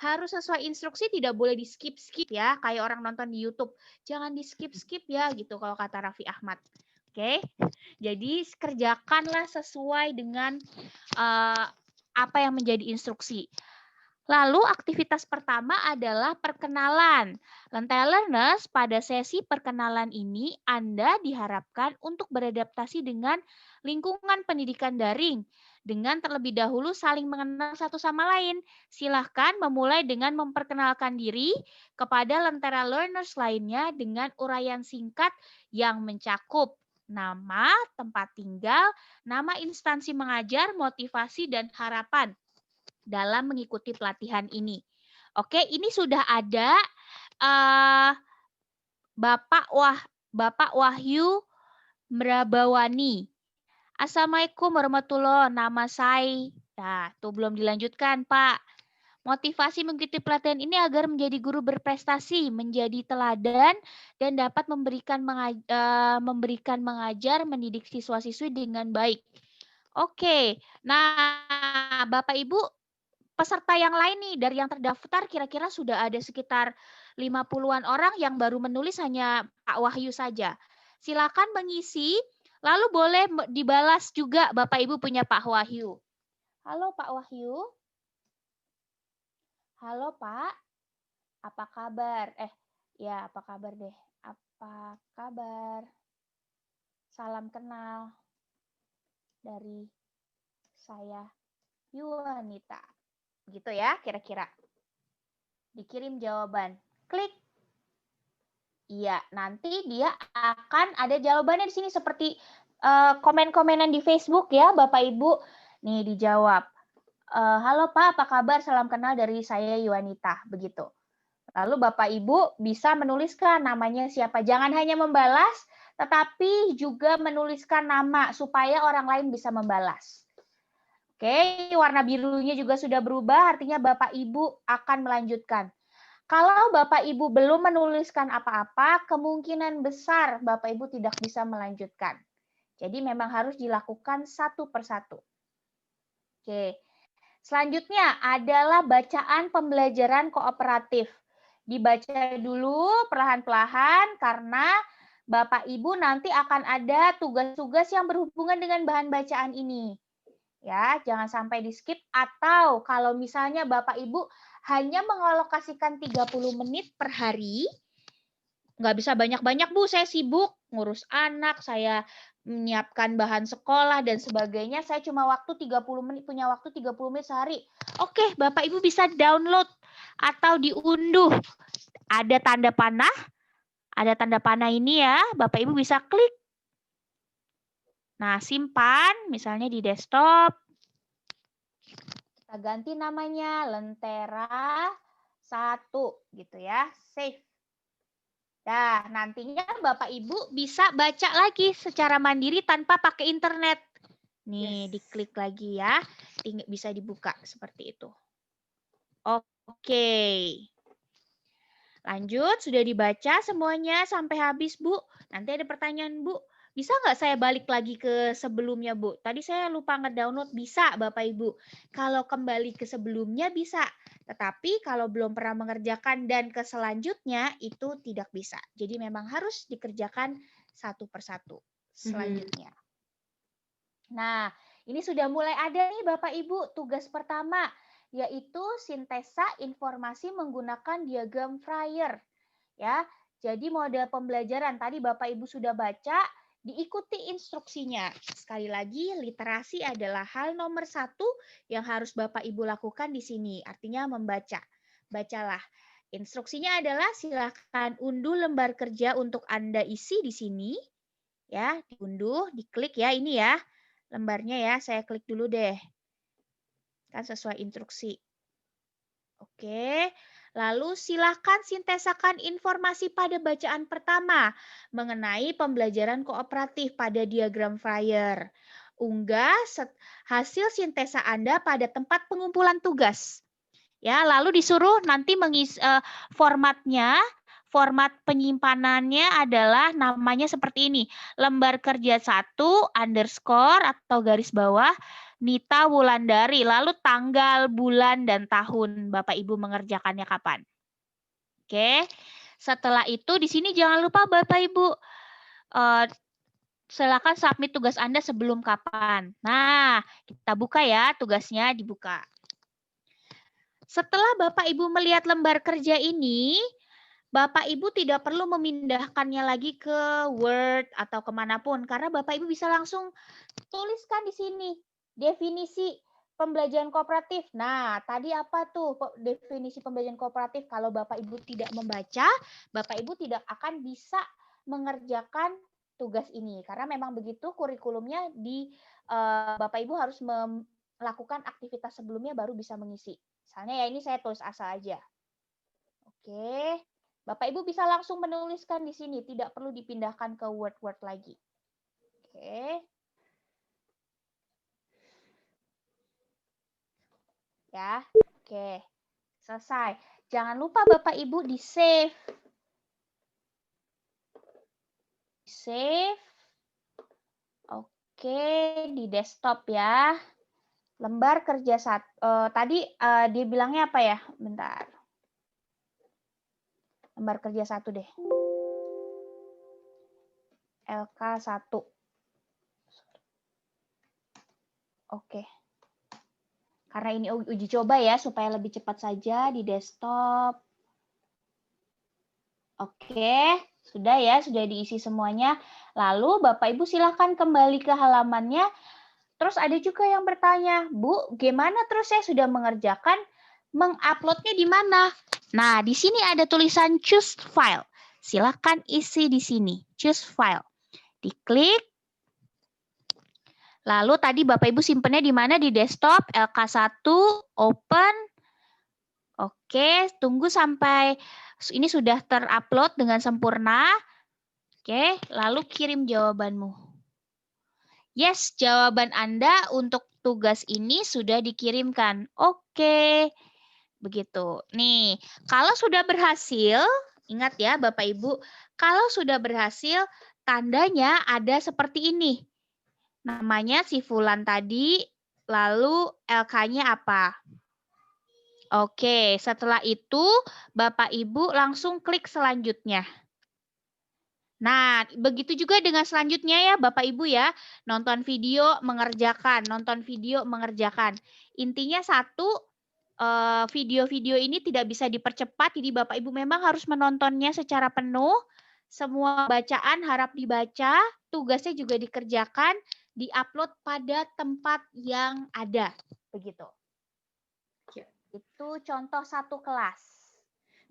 S2: Harus sesuai instruksi, tidak boleh di skip-skip ya, kayak orang nonton di YouTube. Jangan di skip-skip ya, gitu kalau kata Raffi Ahmad. Oke, jadi kerjakanlah sesuai dengan apa yang menjadi instruksi. Lalu aktivitas pertama adalah perkenalan. Lentera Learners, pada sesi perkenalan ini Anda diharapkan untuk beradaptasi dengan lingkungan pendidikan daring dengan terlebih dahulu saling mengenal satu sama lain. Silahkan memulai dengan memperkenalkan diri kepada Lentera Learners lainnya dengan uraian singkat yang mencakup nama, tempat tinggal, nama instansi mengajar, motivasi, dan harapan dalam mengikuti pelatihan ini. Oke, ini sudah ada Bapak Wahyu Mrabawani. Assalamualaikum warahmatullahi wabarakatuh. Nama saya. Nah, tuh belum dilanjutkan, Pak. Motivasi mengikuti pelatihan ini agar menjadi guru berprestasi, menjadi teladan, dan dapat memberikan mengajar, mendidik siswa-siswi dengan baik. Oke, nah Bapak Ibu, peserta yang lain nih dari yang terdaftar kira-kira sudah ada sekitar 50-an orang yang baru menulis, hanya Pak Wahyu saja. Silakan mengisi, lalu boleh dibalas juga Bapak Ibu punya Pak Wahyu. Halo Pak Wahyu. Halo Pak. Apa kabar? Ya apa kabar deh. Apa kabar? Salam kenal dari saya Yuanita. Gitu ya kira-kira. Dikirim jawaban. Klik. Iya, nanti dia akan ada jawabannya di sini seperti komen-komenan di Facebook ya Bapak Ibu. Nih dijawab. Halo Pak, apa kabar? Salam kenal dari saya Yuanita. Begitu. Lalu Bapak Ibu bisa menuliskan namanya siapa. Jangan hanya membalas, tetapi juga menuliskan nama supaya orang lain bisa membalas. Oke, warna birunya juga sudah berubah, artinya Bapak Ibu akan melanjutkan. Kalau Bapak Ibu belum menuliskan apa-apa, kemungkinan besar Bapak Ibu tidak bisa melanjutkan. Jadi memang harus dilakukan satu persatu. Oke, selanjutnya adalah bacaan pembelajaran kooperatif. Dibaca dulu perlahan-lahan karena Bapak Ibu nanti akan ada tugas-tugas yang berhubungan dengan bahan bacaan ini. Ya, jangan sampai di-skip, atau kalau misalnya Bapak Ibu hanya mengalokasikan 30 menit per hari, nggak bisa banyak-banyak, Bu, saya sibuk ngurus anak, saya menyiapkan bahan sekolah dan sebagainya, saya cuma punya waktu 30 menit sehari. Oke, Bapak Ibu bisa download atau diunduh. Ada tanda panah ini ya, Bapak Ibu bisa klik. Nah, simpan misalnya di desktop. Kita ganti namanya Lentera 1 gitu ya, save. Nah, nantinya Bapak Ibu bisa baca lagi secara mandiri tanpa pakai internet. Nih, diklik lagi ya. Bisa dibuka seperti itu. Oke. Lanjut, sudah dibaca semuanya sampai habis, Bu. Nanti ada pertanyaan, Bu. Bisa nggak saya balik lagi ke sebelumnya, Bu? Tadi saya lupa nge-download. Bisa, Bapak Ibu. Kalau kembali ke sebelumnya bisa. Tetapi kalau belum pernah mengerjakan dan ke selanjutnya, itu tidak bisa. Jadi memang harus dikerjakan satu persatu selanjutnya. Nah, ini sudah mulai ada nih Bapak Ibu tugas pertama, yaitu sintesa informasi menggunakan diagram Fryer. Ya, jadi model pembelajaran tadi Bapak Ibu sudah baca, diikuti instruksinya. Sekali lagi, literasi adalah hal nomor 1 yang harus Bapak Ibu lakukan di sini, artinya membaca. Bacalah. Instruksinya adalah silakan unduh lembar kerja untuk Anda isi di sini. Ya, diunduh, diklik ya, ini ya. Lembarnya ya, saya klik dulu deh. Kan sesuai instruksi. Oke, lalu silakan sintesakan informasi pada bacaan pertama mengenai pembelajaran kooperatif pada diagram Fryer. Unggah hasil sintesa Anda pada tempat pengumpulan tugas. Ya, lalu disuruh nanti mengisi formatnya. Format penyimpanannya adalah namanya seperti ini. Lembar kerja 1 underscore atau garis bawah Nita Wulandari. Lalu tanggal, bulan, dan tahun Bapak Ibu mengerjakannya kapan. Oke. Setelah itu di sini jangan lupa Bapak Ibu silakan submit tugas Anda sebelum kapan. Nah, kita buka ya tugasnya, dibuka. Setelah Bapak Ibu melihat lembar kerja ini, Bapak Ibu tidak perlu memindahkannya lagi ke Word atau kemanapun, karena Bapak Ibu bisa langsung tuliskan di sini definisi pembelajaran kooperatif. Nah, tadi apa tuh definisi pembelajaran kooperatif? Kalau Bapak Ibu tidak membaca, Bapak Ibu tidak akan bisa mengerjakan tugas ini, karena memang begitu kurikulumnya Bapak Ibu harus melakukan aktivitas sebelumnya baru bisa mengisi. Misalnya ya ini saya tulis asal aja. Oke. Bapak Ibu bisa langsung menuliskan di sini, tidak perlu dipindahkan ke Word lagi. Oke. Ya, oke. Selesai. Jangan lupa Bapak Ibu di-save. Save. Oke, di desktop ya. Lembar kerja tadi dia bilangnya apa ya? Bentar. Lembar kerja 1 deh. LK1. Oke. Karena ini uji coba ya, supaya lebih cepat saja di desktop. Oke, sudah ya, sudah diisi semuanya. Lalu Bapak Ibu silahkan kembali ke halamannya. Terus ada juga yang bertanya, Bu, gimana terus saya sudah mengerjakan, menguploadnya di mana? Nah, di sini ada tulisan choose file. Silahkan isi di sini, choose file. Diklik. Lalu tadi Bapak Ibu simpennya di mana? Di desktop, LK1, open. Oke, tunggu sampai ini sudah terupload dengan sempurna. Oke, lalu kirim jawabanmu. Yes, jawaban Anda untuk tugas ini sudah dikirimkan. Oke, begitu. Nih, kalau sudah berhasil, ingat ya Bapak Ibu, kalau sudah berhasil, tandanya ada seperti ini. Namanya si Fulan tadi, lalu LK-nya apa? Oke, setelah itu Bapak Ibu langsung klik selanjutnya. Nah, begitu juga dengan selanjutnya ya Bapak Ibu ya. Nonton video, mengerjakan. Nonton video, mengerjakan. Intinya satu, video-video ini tidak bisa dipercepat. Jadi Bapak Ibu memang harus menontonnya secara penuh. Semua bacaan harap dibaca. Tugasnya juga dikerjakan. Di-upload pada tempat yang ada. Begitu.
S1: Ya.
S2: Itu contoh satu kelas.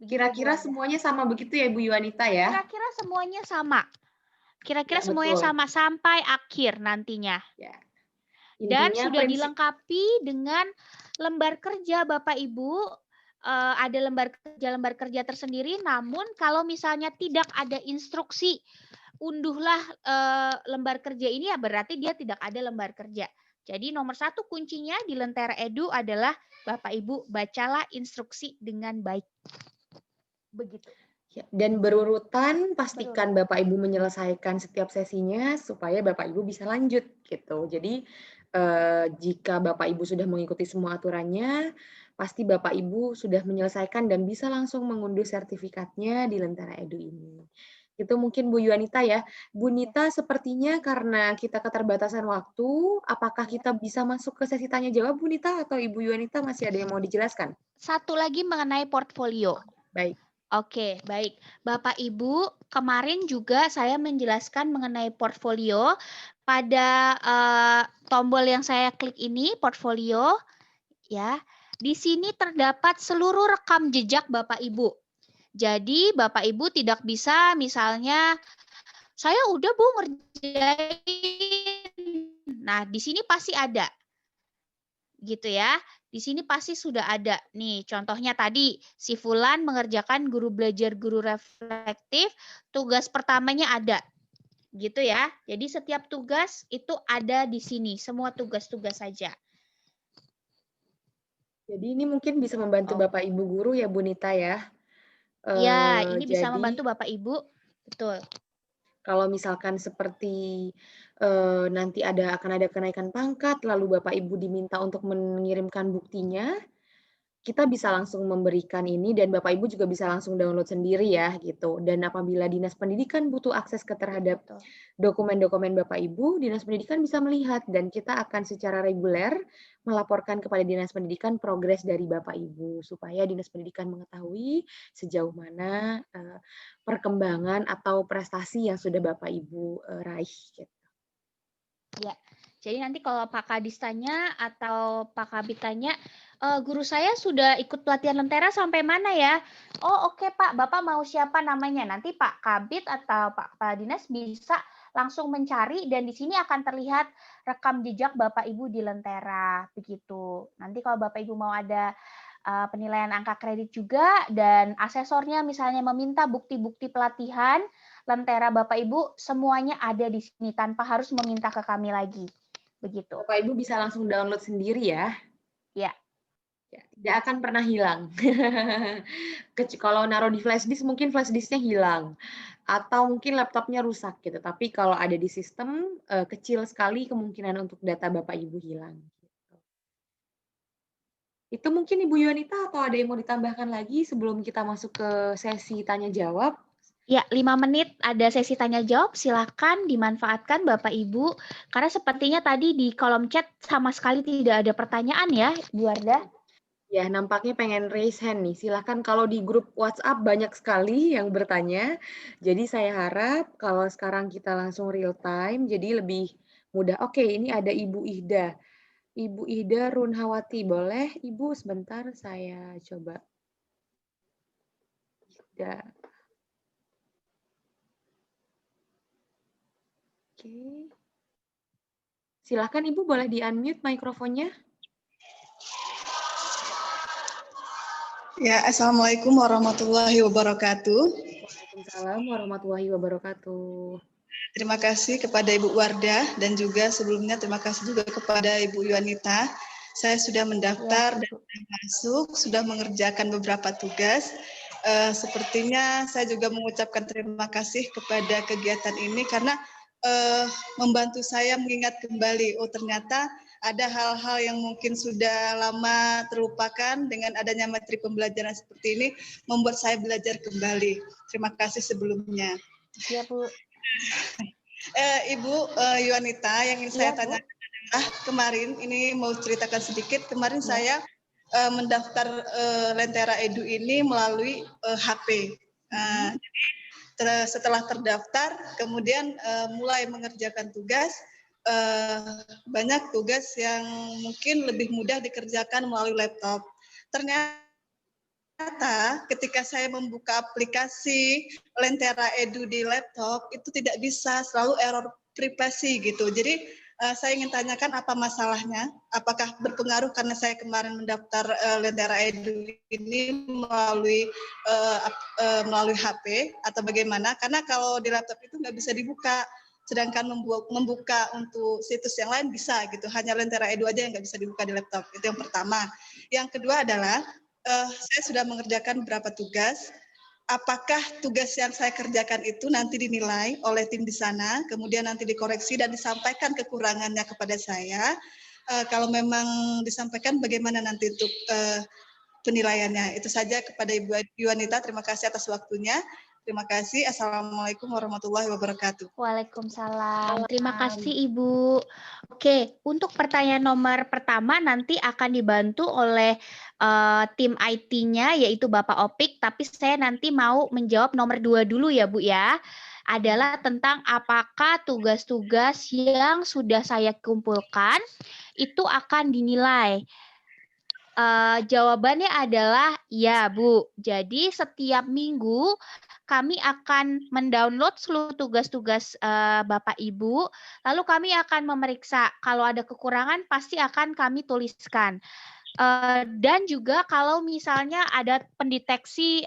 S1: Kira-kira semuanya sama begitu ya, Bu Yuanita ya?
S2: Kira-kira semuanya sama. Kira-kira
S1: Ya,
S2: semuanya
S1: betul.
S2: sama sampai akhir nantinya.
S1: Ya.
S2: Dan
S1: Intinya
S2: sudah
S1: prinsip
S2: dilengkapi dengan lembar kerja Bapak Ibu. Ada lembar kerja tersendiri, namun kalau misalnya tidak ada instruksi, unduhlah lembar kerja ini, ya berarti dia tidak ada lembar kerja. Jadi nomor satu kuncinya di Lentera Edu adalah Bapak Ibu bacalah instruksi dengan baik. Begitu.
S1: ya, dan berurutan pastikan Bapak Ibu menyelesaikan setiap sesinya supaya Bapak Ibu bisa lanjut gitu. Jadi jika Bapak Ibu sudah mengikuti semua aturannya, pasti Bapak Ibu sudah menyelesaikan dan bisa langsung mengunduh sertifikatnya di Lentera Edu ini. Itu mungkin Bu Yuanita ya. Bu Nita, sepertinya karena kita keterbatasan waktu, apakah kita bisa masuk ke sesi tanya jawab Bu Nita atau Ibu Yuanita masih ada yang mau dijelaskan?
S2: Satu lagi mengenai portfolio.
S1: Baik.
S2: Oke, baik. Bapak Ibu, kemarin juga saya menjelaskan mengenai portfolio. Pada tombol yang saya klik ini, portfolio, ya. Di sini terdapat seluruh rekam jejak Bapak Ibu. Jadi Bapak Ibu tidak bisa misalnya, saya udah Bu ngerjain. Nah, di sini pasti ada. Gitu ya. Di sini pasti sudah ada. Nih, contohnya tadi, si Fulan mengerjakan guru belajar guru reflektif, tugas pertamanya ada. Gitu ya. Jadi setiap tugas itu ada di sini, semua tugas-tugas saja.
S1: Jadi ini mungkin bisa membantu Bapak Ibu guru ya Bu Nita ya.
S2: Ya, ini bisa
S1: Jadi
S2: membantu Bapak Ibu. Betul.
S1: kalau misalkan seperti nanti akan ada kenaikan pangkat, lalu Bapak Ibu diminta untuk mengirimkan buktinya, kita bisa langsung memberikan ini dan Bapak Ibu juga bisa langsung download sendiri ya gitu. Dan apabila Dinas Pendidikan butuh akses terhadap dokumen-dokumen Bapak Ibu, Dinas Pendidikan bisa melihat dan kita akan secara reguler melaporkan kepada Dinas Pendidikan progres dari Bapak Ibu supaya Dinas Pendidikan mengetahui sejauh mana perkembangan atau prestasi yang sudah Bapak Ibu raih gitu.
S2: Ya. Jadi nanti kalau Pak Kadis tanya atau Pak Kabit tanya, guru saya sudah ikut pelatihan Lentera sampai mana ya? Oh oke Pak, Bapak mau siapa namanya? Nanti Pak Kabit atau Pak Kepala Dinas bisa langsung mencari dan di sini akan terlihat rekam jejak Bapak Ibu di Lentera. Begitu. Nanti kalau Bapak Ibu mau ada penilaian angka kredit juga dan asesornya misalnya meminta bukti-bukti pelatihan Lentera Bapak Ibu, semuanya ada di sini tanpa harus meminta ke kami lagi. Begitu.
S1: Bapak Ibu bisa langsung download sendiri ya.
S2: Ya.
S1: Tidak akan pernah hilang. Kalau naruh di flash disk, mungkin flash disknya hilang. Atau mungkin laptopnya rusak gitu. Tapi kalau ada di sistem, kecil sekali kemungkinan untuk data Bapak Ibu hilang. Itu mungkin Ibu Yuanita atau ada yang mau ditambahkan lagi sebelum kita masuk ke sesi tanya-jawab?
S2: Ya, 5 menit ada sesi tanya-jawab. Silakan dimanfaatkan Bapak Ibu. Karena sepertinya tadi di kolom chat sama sekali tidak ada pertanyaan ya, Bu Wardah.
S1: Ya, nampaknya pengen raise hand nih. Silakan, kalau di grup WhatsApp banyak sekali yang bertanya. Jadi saya harap kalau sekarang kita langsung real time, jadi lebih mudah. Oke, ini ada Ibu Ihda. Ibu Ihda Runhawati, boleh Ibu sebentar saya coba. Ihda. Oke. Silakan Ibu, boleh di-unmute mikrofonnya.
S4: Ya, Assalamualaikum warahmatullahi wabarakatuh.
S1: Waalaikumsalam warahmatullahi wabarakatuh.
S4: Terima kasih kepada Ibu Wardah dan juga sebelumnya terima kasih juga kepada Ibu Yuanita. Saya sudah mendaftar dan sudah masuk, sudah mengerjakan beberapa tugas. Sepertinya saya juga mengucapkan terima kasih kepada kegiatan ini karena membantu saya mengingat kembali, oh ternyata ada hal-hal yang mungkin sudah lama terlupakan. Dengan adanya materi pembelajaran seperti ini membuat saya belajar kembali. Terima kasih sebelumnya.
S2: Iya, Bu.
S4: Ibu Yuanita, yang ingin saya
S2: Iya, Bu.
S4: tanyakan adalah kemarin, ini mau ceritakan sedikit, kemarin
S2: Iya.
S4: saya mendaftar Lentera Edu ini melalui HP. Setelah terdaftar, kemudian mulai mengerjakan tugas, banyak tugas yang mungkin lebih mudah dikerjakan melalui laptop. Ternyata ketika saya membuka aplikasi Lentera Edu di laptop, itu tidak bisa, selalu error privasi gitu. Jadi saya ingin tanyakan apa masalahnya, apakah berpengaruh karena saya kemarin mendaftar Lentera Edu ini melalui HP atau bagaimana? Karena kalau di laptop itu nggak bisa dibuka, sedangkan membuka untuk situs yang lain bisa gitu. Hanya Lentera Edu aja yang nggak bisa dibuka di laptop. Itu yang pertama. Yang kedua adalah saya sudah mengerjakan beberapa tugas. Apakah tugas yang saya kerjakan itu nanti dinilai oleh tim di sana, kemudian nanti dikoreksi dan disampaikan kekurangannya kepada saya? Kalau memang disampaikan, bagaimana nanti untuk penilaiannya? Itu saja kepada Ibu Yuanita. Terima kasih atas waktunya. Terima kasih. Assalamualaikum warahmatullahi wabarakatuh.
S2: Waalaikumsalam. Terima kasih, Ibu. Oke, untuk pertanyaan nomor pertama nanti akan dibantu oleh tim IT-nya, yaitu Bapak Opik, tapi saya nanti mau menjawab nomor 2 dulu ya, Bu ya. Adalah tentang apakah tugas-tugas yang sudah saya kumpulkan itu akan dinilai. Jawabannya adalah ya, Bu. Jadi setiap minggu kami akan mendownload seluruh tugas-tugas Bapak Ibu, lalu kami akan memeriksa kalau ada kekurangan pasti akan kami tuliskan. Dan juga kalau misalnya ada pendeteksi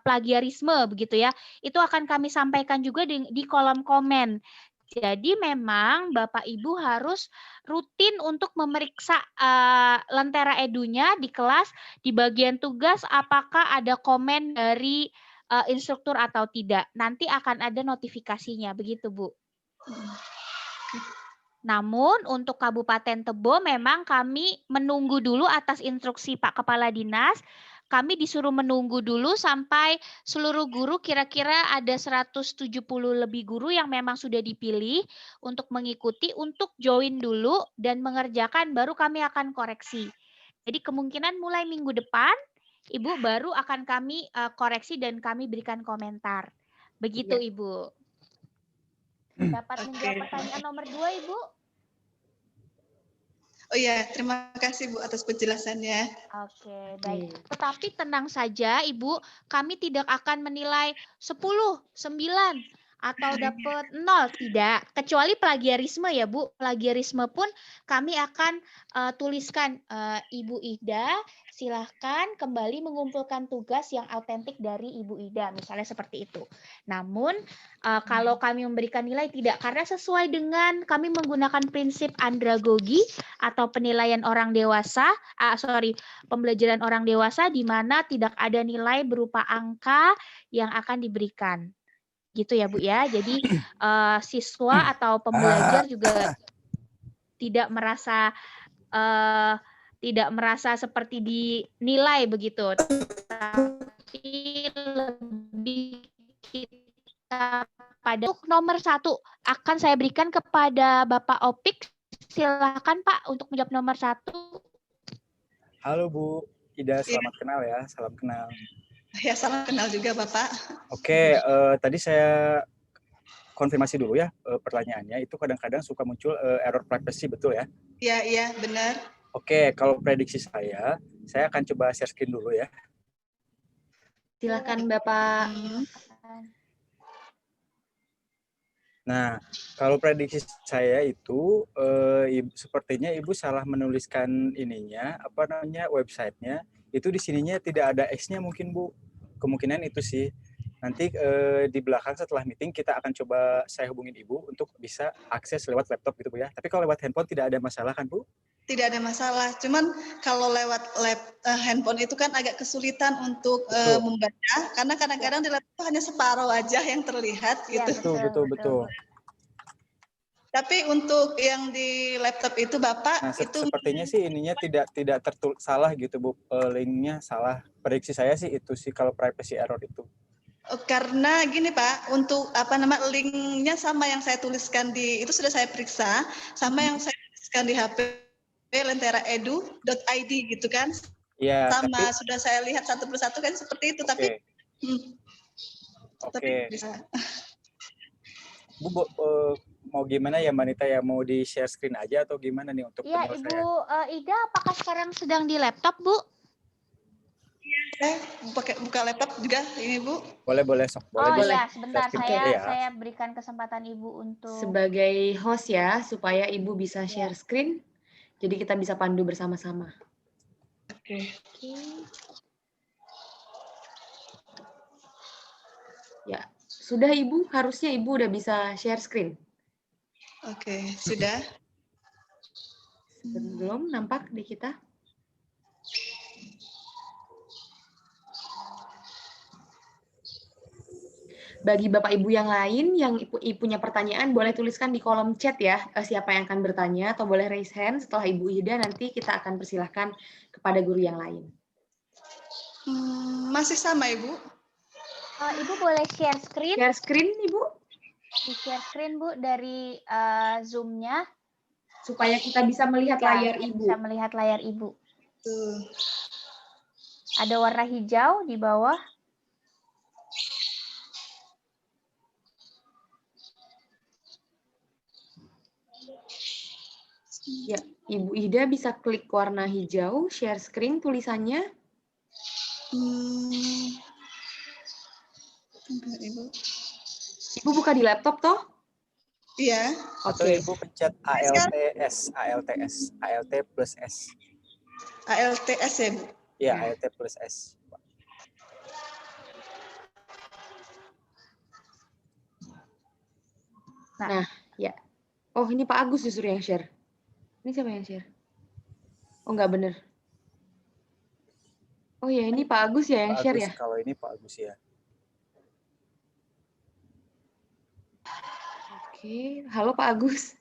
S2: plagiarisme begitu ya, itu akan kami sampaikan juga di kolom komen. Jadi memang Bapak Ibu harus rutin untuk memeriksa Lentera Edunya di kelas, di bagian tugas apakah ada komen dari instruktur atau tidak. Nanti akan ada notifikasinya, begitu Bu. Namun untuk Kabupaten Tebo memang kami menunggu dulu atas instruksi Pak Kepala Dinas. Kami disuruh menunggu dulu sampai seluruh guru, kira-kira ada 170 lebih guru yang memang sudah dipilih untuk mengikuti, untuk join dulu dan mengerjakan, baru kami akan koreksi. Jadi kemungkinan mulai minggu depan, Ibu baru akan kami koreksi dan kami berikan komentar. Begitu,
S1: Ya.
S2: Ibu. Dapat menjawab pertanyaan nomor 2, Ibu?
S4: Oh ya, terima kasih Bu atas penjelasannya.
S2: Oke, baik. Tetapi tenang saja Ibu, kami tidak akan menilai 10, 9, atau dapat 0, tidak. Kecuali plagiarisme ya Bu. Plagiarisme pun kami akan tuliskan, Ibu Ida, silahkan kembali mengumpulkan tugas yang autentik dari Ibu Ida, misalnya seperti itu. Namun, kalau kami memberikan nilai tidak, karena sesuai dengan kami menggunakan prinsip andragogi atau penilaian orang dewasa, pembelajaran orang dewasa di mana tidak ada nilai berupa angka yang akan diberikan. Gitu ya Bu ya. Jadi siswa atau pembelajar juga tidak merasa seperti dinilai begitu. Tapi lebih kita pada nomor 1 akan saya berikan kepada Bapak Opik. Silakan Pak untuk menjawab nomor 1.
S5: Halo Bu Ida, selamat kenal ya, salam kenal.
S4: Ya, salam kenal juga Bapak.
S5: Oke, tadi saya konfirmasi dulu ya pertanyaannya, itu kadang-kadang suka muncul error privacy, betul ya?
S4: Iya, benar.
S5: Oke, kalau prediksi saya akan coba share screen dulu ya.
S1: Silakan Bapak.
S5: Nah, kalau prediksi saya itu sepertinya Ibu salah menuliskan ininya, websitenya. Itu di sininya tidak ada X-nya mungkin Bu. Kemungkinan itu sih. Nanti di belakang setelah meeting kita akan coba saya hubungin Ibu untuk bisa akses lewat laptop gitu Bu ya. Tapi kalau lewat handphone tidak ada masalah kan Bu?
S4: Tidak ada masalah. Cuman kalau lewat handphone itu kan agak kesulitan untuk membaca, karena kadang-kadang di laptop hanya separuh aja yang terlihat gitu.
S5: Betul.
S4: Tapi untuk yang di laptop itu Bapak, itu
S5: sepertinya sih ininya tidak tertulis salah gitu Bu, linknya salah. Prediksi saya sih itu sih kalau privacy error itu.
S4: Karena gini Pak, untuk linknya sama yang saya tuliskan itu sudah saya periksa, sama yang saya tuliskan di HP lenteraedu.id gitu kan, sama
S5: tapi,
S4: sudah saya lihat satu persatu kan seperti itu, tapi
S5: Oke.
S4: Bisa.
S5: Bu, mau gimana ya Mbak Nita ya, mau di share screen aja atau gimana nih untuk
S2: Ya,
S5: penyelesaian?
S2: Ibu Ida, apakah sekarang sedang di laptop, Bu?
S4: Saya buka laptop juga ini Bu.
S5: Boleh sok.
S2: Boleh.
S1: Boleh.
S2: Ya, sebentar
S5: Ya.
S2: saya berikan kesempatan Ibu untuk
S1: sebagai host ya, supaya Ibu bisa share screen, jadi kita bisa pandu bersama-sama.
S4: Oke.
S1: Ya, sudah Ibu, harusnya Ibu udah bisa share screen.
S4: Oke, sudah.
S1: Belum nampak di kita? Bagi Bapak Ibu yang lain yang punya pertanyaan, boleh tuliskan di kolom chat ya, siapa yang akan bertanya, atau boleh raise hand setelah Ibu Ida, nanti kita akan persilahkan kepada guru yang lain.
S4: Masih sama Ibu?
S2: Ibu boleh share screen?
S1: Share screen Ibu?
S2: Di share screen Bu dari Zoom-nya.
S1: Supaya kita bisa melihat layar Ibu.
S2: Bisa melihat layar Ibu.
S4: Tuh.
S2: Ada warna hijau di bawah.
S1: Ya, Ibu Ida bisa klik warna hijau, share screen tulisannya. Ibu buka di laptop toh?
S4: Iya.
S5: Atau Ibu pencet ALTS, ALT plus S.
S4: ALTS ya Bu?
S5: Iya, ALT plus S.
S1: Nah, ya. Oh, ini Pak Agus justru yang share. Ini siapa yang share? Oh, nggak bener. Oh ya, ini Pak Agus ya yang share ya?
S5: Kalau ini Pak Agus ya.
S1: Oke, halo Pak Agus.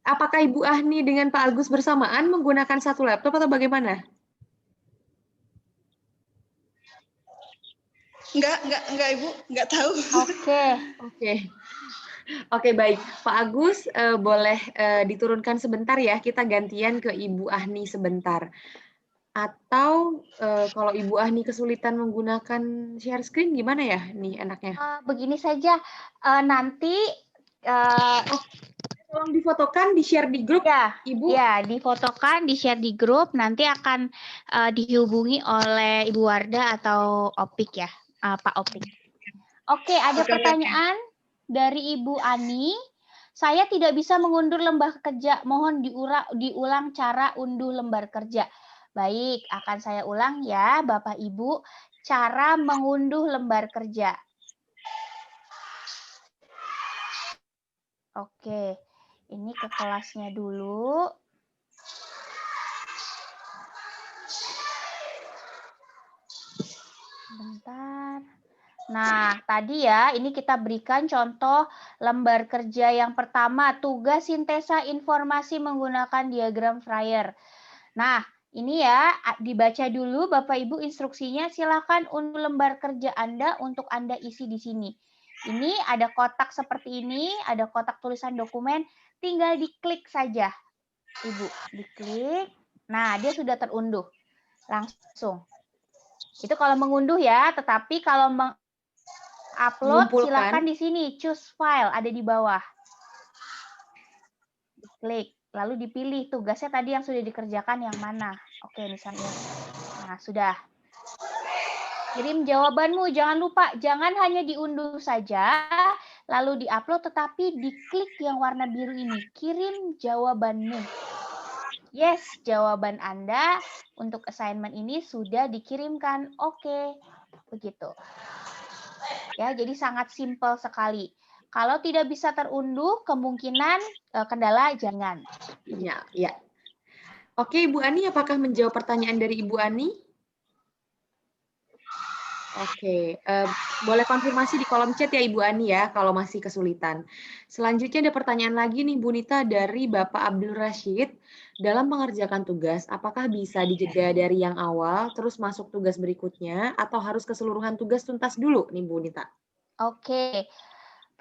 S1: Apakah Ibu Ahni dengan Pak Agus bersamaan menggunakan satu laptop atau bagaimana?
S4: Enggak Ibu, enggak tahu.
S1: Oke, baik. Pak Agus, boleh diturunkan sebentar ya, kita gantian ke Ibu Ahni sebentar. Atau kalau Ibu Ahni kesulitan menggunakan share screen, gimana ya nih enaknya?
S2: Begini saja, nanti...
S1: tolong difotokan, di-share di grup, Ibu.
S2: Ya, difotokan, di-share di grup, nanti akan dihubungi oleh Ibu Wardah atau Opik ya, Pak Opik. Oke, ada pertanyaan dari Ibu Ani. Saya tidak bisa mengunduh lembar kerja, mohon diulang cara unduh lembar kerja. Baik, akan saya ulang ya, Bapak Ibu, cara mengunduh lembar kerja. Oke, ini ke kelasnya dulu. Bentar. Nah, tadi ya, ini kita berikan contoh lembar kerja yang pertama, tugas sintesa informasi menggunakan diagram Fryer. Nah, ini ya, dibaca dulu Bapak Ibu instruksinya, silakan unduh lembar kerja Anda untuk Anda isi di sini. Ini ada kotak seperti ini, ada kotak tulisan dokumen, tinggal diklik saja. Ibu, diklik. Nah, dia sudah terunduh. Langsung. Itu kalau mengunduh ya, tetapi kalau upload silakan di sini, choose file, ada di bawah. Klik, lalu dipilih tugasnya tadi yang sudah dikerjakan yang mana. Oke, misalnya. Nah, sudah. Kirim jawabanmu, jangan lupa, jangan hanya diunduh saja, lalu diupload, tetapi diklik yang warna biru ini, kirim jawabanmu. Yes, jawaban Anda untuk assignment ini sudah dikirimkan. Oke, begitu. Ya, jadi sangat simpel sekali. Kalau tidak bisa terunduh, kemungkinan kendala jaringan.
S1: Ya. Oke, Ibu Ani, apakah menjawab pertanyaan dari Ibu Ani? Oke, boleh konfirmasi di kolom chat ya Ibu Ani ya, kalau masih kesulitan. Selanjutnya ada pertanyaan lagi nih Bu Nita dari Bapak Abdul Rashid. Dalam mengerjakan tugas, apakah bisa dijeda dari yang awal, terus masuk tugas berikutnya, atau harus keseluruhan tugas tuntas dulu nih Bu Nita?
S2: Oke,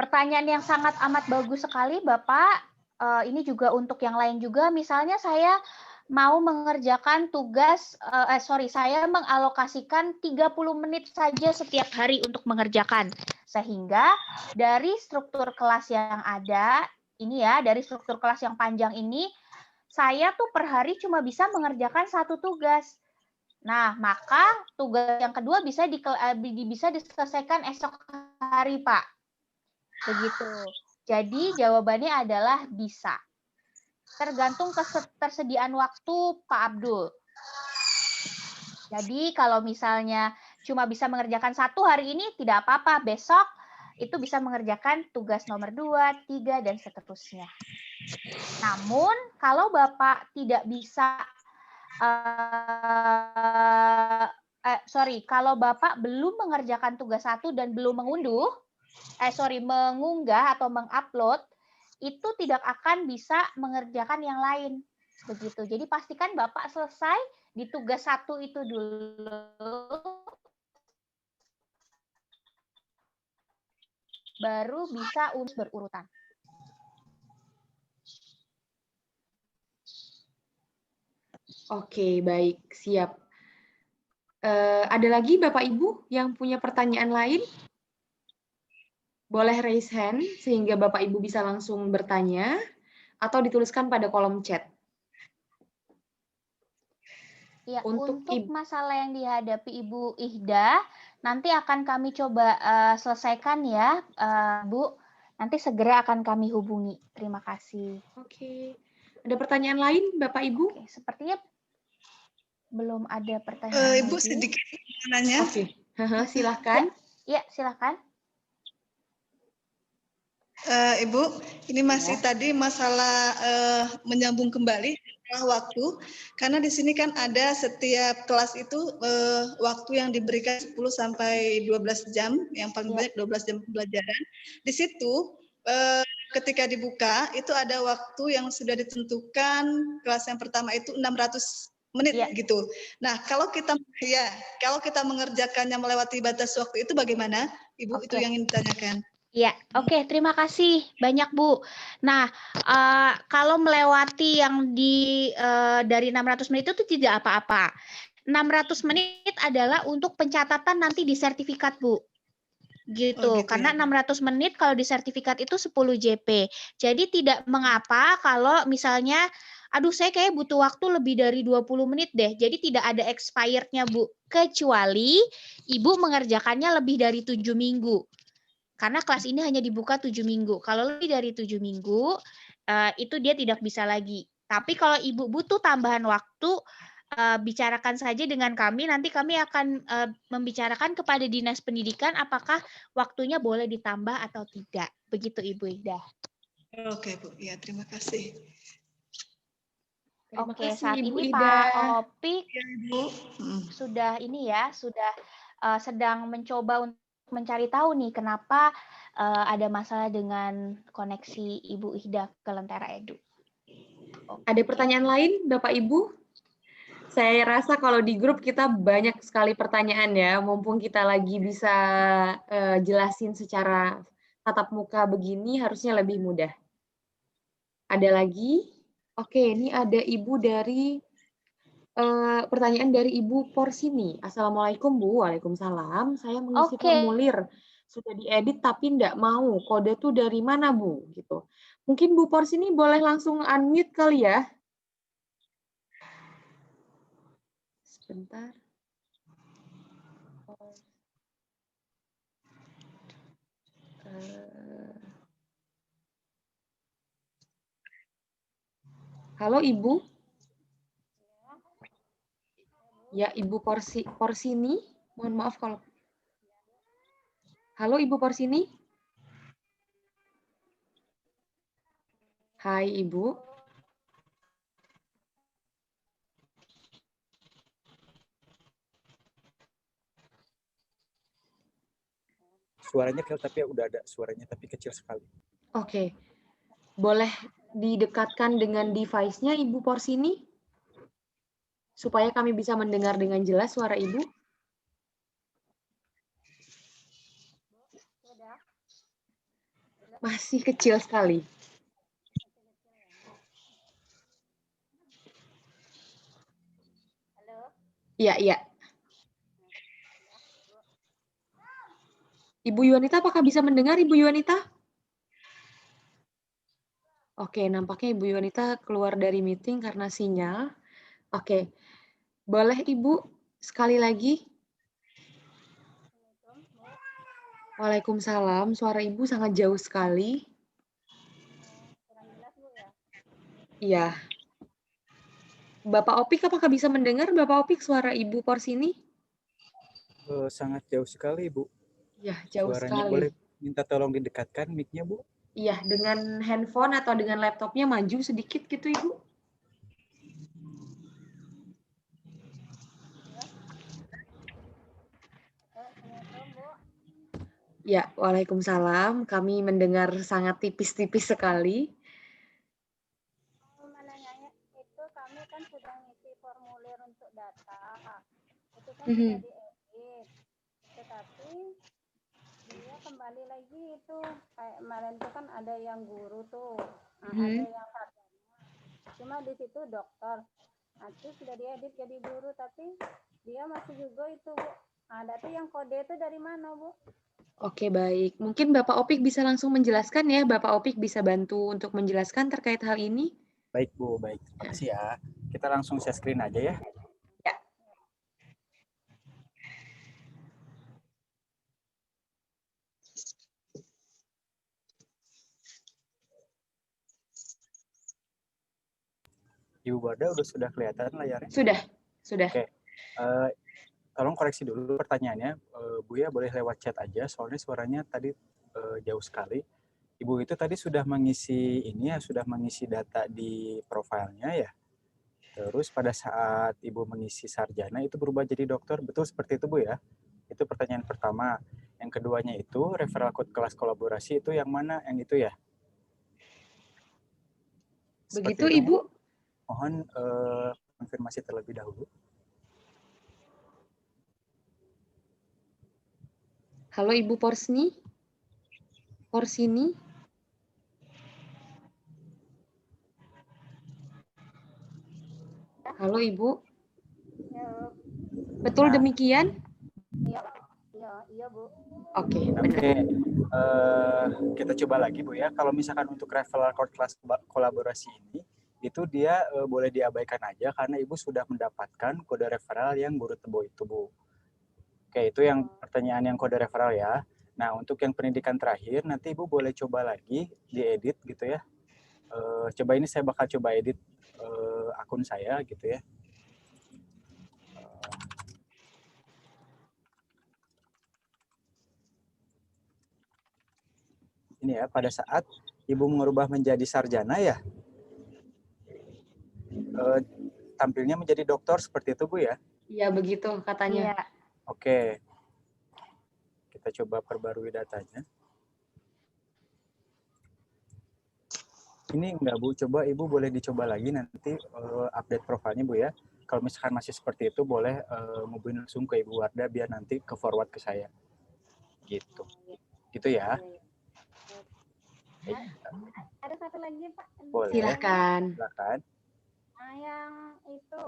S2: pertanyaan yang sangat amat bagus sekali Bapak. Ini juga untuk yang lain juga, misalnya saya mau mengerjakan tugas, saya mengalokasikan 30 menit saja setiap hari untuk mengerjakan. Sehingga dari struktur kelas yang ada, ini ya, dari struktur kelas yang panjang ini, saya tuh per hari cuma bisa mengerjakan satu tugas. Nah, maka tugas yang kedua bisa diselesaikan esok hari, Pak. Begitu. Jadi jawabannya adalah bisa. Tergantung ketersediaan waktu Pak Abdul. Jadi kalau misalnya cuma bisa mengerjakan satu hari ini, tidak apa-apa. Besok itu bisa mengerjakan tugas nomor 2, 3, dan seterusnya. Namun, kalau Bapak tidak bisa, kalau Bapak belum mengerjakan tugas 1 dan belum mengunggah atau mengupload, itu tidak akan bisa mengerjakan yang lain. Begitu. Jadi pastikan Bapak selesai di tugas 1 itu dulu, baru bisa berurutan.
S1: Oke, baik, siap. Ada lagi Bapak Ibu yang punya pertanyaan lain? Boleh raise hand sehingga Bapak Ibu bisa langsung bertanya atau dituliskan pada kolom chat.
S2: Ya,
S1: Untuk
S2: untuk masalah yang dihadapi Ibu Ihda, nanti akan kami coba selesaikan ya, Bu. Nanti segera akan kami hubungi. Terima kasih.
S1: Oke. Ada pertanyaan lain, Bapak Ibu?
S2: Oke, sepertinya belum ada pertanyaan
S4: Ibu
S2: lagi.
S4: sedikit mau nanya.
S1: Oke, silahkan.
S2: Ya, silakan.
S4: Ibu, ini masih tadi masalah menyambung kembali setelah waktu, karena di sini kan ada setiap kelas itu waktu yang diberikan 10 sampai 12 jam, yang paling banyak 12 jam pembelajaran. Di situ ketika dibuka itu ada waktu yang sudah ditentukan, kelas yang pertama itu 600 menit gitu. Nah, kalau kita mengerjakannya melewati batas waktu itu bagaimana? Ibu, itu yang ingin ditanyakan.
S2: Ya, oke, terima kasih banyak Bu. Nah, kalau melewati yang dari 600 menit itu tidak apa-apa. 600 menit adalah untuk pencatatan nanti di sertifikat Bu. Gitu, karena 600 menit kalau di sertifikat itu 10 JP. Jadi tidak mengapa kalau misalnya, aduh saya kayak butuh waktu lebih dari 20 menit deh. Jadi tidak ada expired-nya Bu. Kecuali Ibu mengerjakannya lebih dari 7 minggu. Karena kelas ini hanya dibuka 7 minggu. Kalau lebih dari 7 minggu, itu dia tidak bisa lagi. Tapi kalau Ibu butuh tambahan waktu, bicarakan saja dengan kami. Nanti kami akan membicarakan kepada Dinas Pendidikan apakah waktunya boleh ditambah atau tidak. Begitu Ibu Ida.
S4: Oke Bu, ya terima kasih.
S2: Oke, saat ini Pak Opik sudah sedang mencoba untuk mencari tahu nih kenapa ada masalah dengan koneksi Ibu Ihda ke Lentera Edu.
S1: Ada pertanyaan lain, Bapak Ibu? Saya rasa kalau di grup kita banyak sekali pertanyaan ya, mumpung kita lagi bisa jelasin secara tatap muka begini, harusnya lebih mudah. Ada lagi? Oke, ini ada Ibu dari pertanyaan dari Ibu Porsini. Assalamualaikum Bu, waalaikumsalam. Saya mengisi formulir, sudah diedit tapi tidak mau. Kode itu dari mana Bu? Gitu. Mungkin Bu Porsini boleh langsung unmute kali ya. Sebentar. Halo Ibu. Ya, Ibu Porsini. Mohon maaf kalau. Halo Ibu Porsini. Hai Ibu.
S5: suaranya clear tapi udah ada suaranya tapi kecil sekali.
S1: Oke. Boleh didekatkan dengan device-nya Ibu Porsini? Supaya kami bisa mendengar dengan jelas suara Ibu. Masih kecil sekali. Iya, iya. Ibu Yuanita, apakah bisa mendengar Ibu Yuanita? Oke, nampaknya Ibu Yuanita keluar dari meeting karena sinyal. Oke, boleh Ibu sekali lagi? Waalaikumsalam, suara Ibu sangat jauh sekali. Iya. Bapak Opik, apakah bisa mendengar Bapak Opik suara Ibu Porsini?
S5: Sangat jauh sekali, Bu.
S1: Ya, jauh
S5: Suaranya
S1: sekali.
S5: boleh minta tolong didekatkan mic-nya, Bu?
S1: Iya, dengan handphone atau dengan laptopnya maju sedikit gitu, Ibu. Ya, waalaikumsalam. Kami mendengar sangat tipis-tipis sekali.
S6: Menanyanya itu kami kan sudah ngisi formulir untuk data. Itu kan
S1: Mhm.
S6: sudah diedit. Tetapi dia kembali lagi itu kayak kemarin itu kan ada yang guru tuh, ada yang sarjana. Cuma di situ dokter. Nah, itu sudah diedit jadi guru tapi dia masih juga itu, Bu. Ada tuh yang kode itu dari mana, Bu?
S1: Oke, baik. Mungkin Bapak Opik bisa langsung menjelaskan ya. Bapak Opik bisa bantu untuk menjelaskan terkait hal ini.
S5: Baik, Bu. Baik. Terima kasih ya. Kita langsung share screen aja ya.
S1: Ya.
S5: Ibu Wardah sudah kelihatan layarnya?
S1: Sudah.
S5: Oke. Tolong koreksi dulu pertanyaannya. Bu ya, boleh lewat chat aja, soalnya suaranya tadi jauh sekali. Ibu itu tadi sudah mengisi ini ya, sudah mengisi data di profilnya ya. Terus pada saat Ibu mengisi sarjana itu berubah jadi dokter, betul seperti itu Bu ya? Itu pertanyaan pertama. Yang keduanya itu referral code kelas kolaborasi itu yang mana? Yang itu ya?
S1: Begitu,
S5: Seperti itu,
S1: Ibu?
S5: Mohon konfirmasi terlebih dahulu.
S1: Halo Ibu Porsini? Porsini? Halo Ibu?
S6: Ya,
S1: Betul
S5: Nah.
S1: demikian?
S6: Iya, Bu.
S1: Oke, benar.
S5: Oke, kita coba lagi Bu ya. Kalau misalkan untuk referral code kelas kolaborasi ini, itu dia boleh diabaikan aja karena Ibu sudah mendapatkan kode referral yang Guru Tebo itu Bu. Oke, itu yang pertanyaan yang kode referral ya. Nah, untuk yang pendidikan terakhir, nanti Ibu boleh coba lagi diedit gitu ya. Coba ini saya bakal coba edit akun saya gitu ya. Ini ya, pada saat Ibu mengubah menjadi sarjana ya, tampilnya menjadi dokter seperti itu Bu ya?
S1: Iya, begitu katanya.
S2: Iya.
S5: Oke. Kita coba perbarui datanya. Ini enggak Bu, coba Ibu boleh dicoba lagi nanti update profilnya Bu ya. Kalau misalkan masih seperti itu boleh ngubungin langsung ke Ibu Wardah biar nanti ke forward ke saya. Gitu. Gitu ya.
S6: Ada satu lagi, Pak.
S5: Boleh.
S1: Silakan.
S5: Silakan.
S6: Nah, yang itu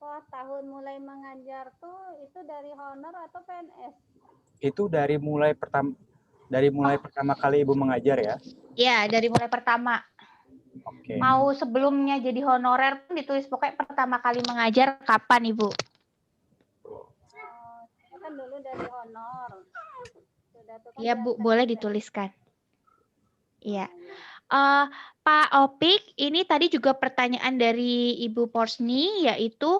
S6: tahun mulai mengajar tuh itu dari honor atau PNS?
S5: Itu dari mulai pertama kali Ibu mengajar ya?
S2: Iya, dari mulai pertama.
S5: Oke.
S2: Mau sebelumnya jadi honorer pun ditulis pokoknya pertama kali mengajar kapan Ibu?
S6: Saya kan dulu dari honor.
S2: Iya Bu, boleh dituliskan. Iya. Pak Opik, ini tadi juga pertanyaan dari Ibu Porsni, yaitu